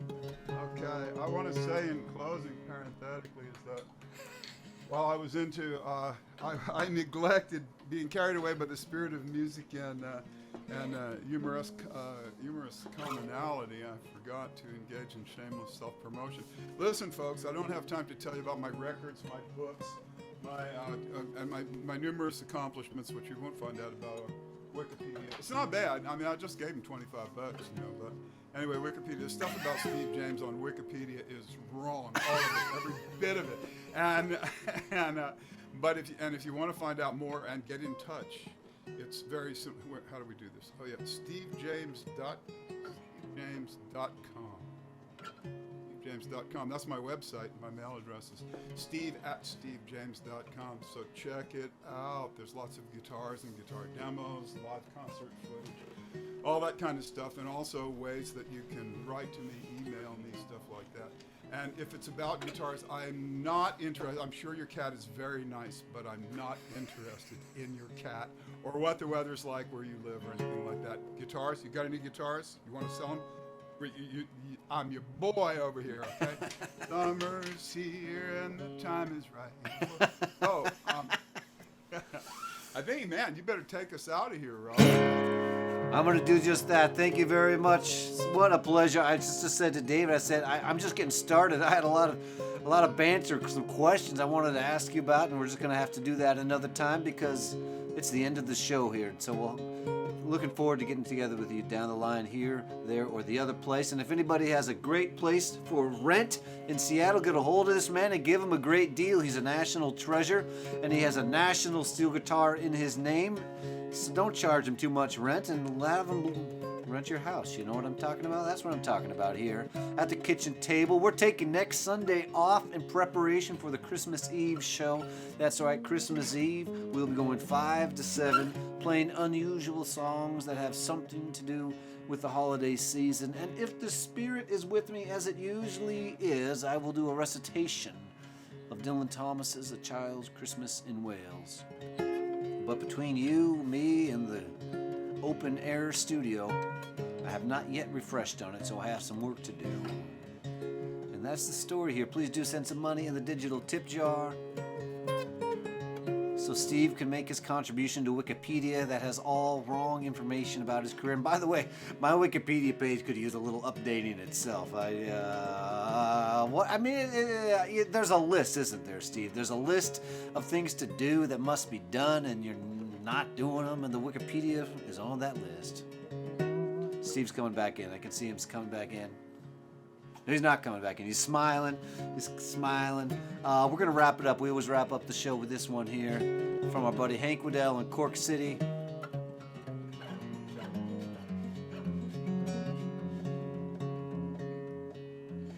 Okay, I want to say in closing, parenthetically, is that while I was into, I neglected being carried away by the spirit of music and humorous commonality. I forgot to engage in shameless self-promotion. Listen, folks, I don't have time to tell you about my records, my books, my numerous accomplishments, which you won't find out about on Wikipedia. It's not bad. I mean, I just gave him $25, but anyway, Wikipedia. Stuff about Steve James on Wikipedia is wrong, all of it, every bit of it. But if you want to find out more and get in touch, it's very simple. How do we do this? Oh yeah, stevejames.com. SteveJames.com. That's my website. My mail address is steve@stevejames.com. So check it out. There's lots of guitars and guitar demos, live concert footage, all that kind of stuff, and also ways that you can write to me, email me, stuff like that. And if it's about guitars, I'm not interested. I'm sure your cat is very nice, but I'm not interested in your cat or what the weather's like where you live or anything like that. Guitars, you got any guitars? You want to sell them? I'm your boy over here, okay? Summer's here and the time is right. I think, man, you better take us out of here, Rob. I'm going to do just that. Thank you very much. What a pleasure. I just said to David, I said, I'm just getting started. I had a lot of banter, some questions I wanted to ask you about, and we're just going to have to do that another time because it's the end of the show here. So we're looking forward to getting together with you down the line here, there, or the other place. And if anybody has a great place for rent in Seattle, get a hold of this man and give him a great deal. He's a national treasure, and he has a national steel guitar in his name. So don't charge him too much rent and have him rent your house. You know what I'm talking about? That's what I'm talking about here at the kitchen table. We're taking next Sunday off in preparation for the Christmas Eve show. That's right, Christmas Eve. We'll be going 5 to 7, playing unusual songs that have something to do with the holiday season. And if the spirit is with me, as it usually is, I will do a recitation of Dylan Thomas's A Child's Christmas in Wales. But between you, me, and the open air studio, I have not yet refreshed on it, so I have some work to do. And that's the story here. Please do send some money in the digital tip jar so Steve can make his contribution to Wikipedia that has all wrong information about his career. And by the way, my Wikipedia page could use a little updating itself. There's a list, isn't there, Steve? There's a list of things to do that must be done, and you're not doing them, and the Wikipedia is on that list. Steve's coming back in. I can see him coming back in. No, he's not coming back in. He's smiling. He's smiling. We're going to wrap it up. We always wrap up the show with this one here from our buddy Hank Waddell in Cork City.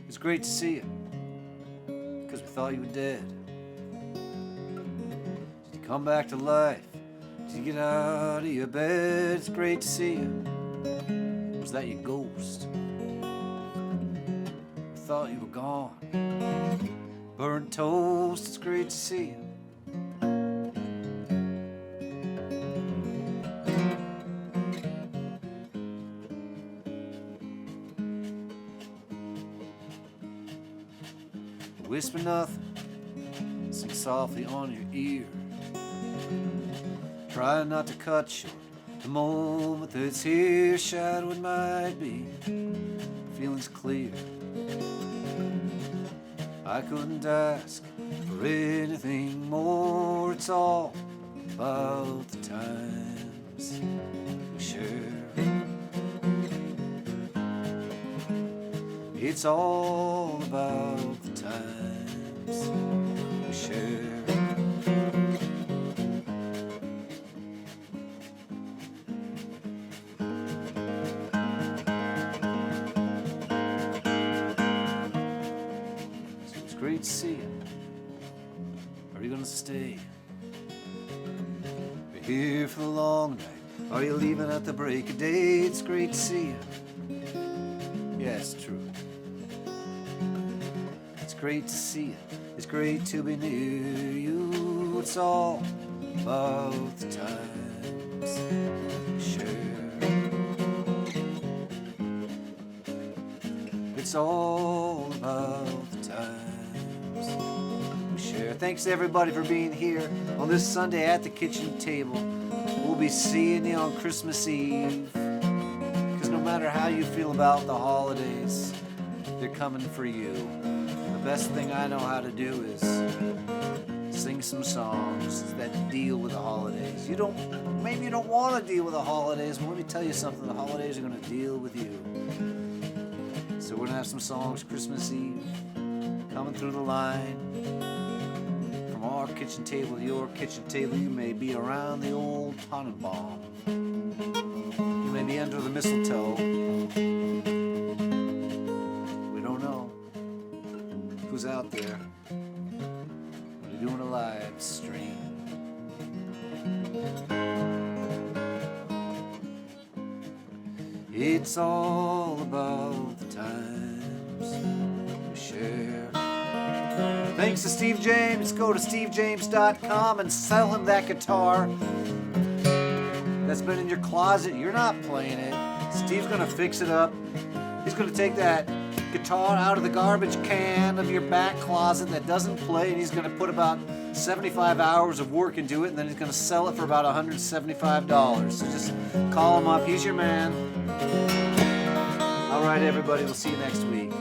It's great to see you because we thought you were dead. Did you come back to life? Did you get out of your bed? It's great to see you. Was that your ghost? Thought you were gone. Burnt toast, it's great to see you. Whisper nothing, sing softly on your ear. Try not to cut short the moment that's here. Shadow it might be, feeling's clear. I couldn't ask for anything more. It's all about the times we share. It's all about the times we share. great to see you. Are you gonna stay? You're here for the long night. Are you leaving at the break of day? It's great to see you. Yeah, it's true. It's great to see you. It's great to be near you. It's all about the times we share. It's all about the times we share. Thanks to everybody for being here on this Sunday at the kitchen table. We'll be seeing you on Christmas Eve. Because no matter how you feel about the holidays, they're coming for you. The best thing I know how to do is sing some songs that deal with the holidays. Maybe you don't want to deal with the holidays, but let me tell you something, the holidays are going to deal with you. So we're going to have some songs Christmas Eve coming through the line. From our kitchen table to your kitchen table, you may be around the old Tannenbaum. You may be under the mistletoe. We don't know who's out there. We're doing a live stream. It's all about the times we share. Thanks to Steve James. Go to stevejames.com and sell him that guitar that's been in your closet. You're not playing it. Steve's gonna fix it up. He's gonna take that guitar out of the garbage can of your back closet that doesn't play, and he's gonna put about 75 hours of work into it, and then he's gonna sell it for about $175. So just call him up. He's your man. All right, everybody. We'll see you next week.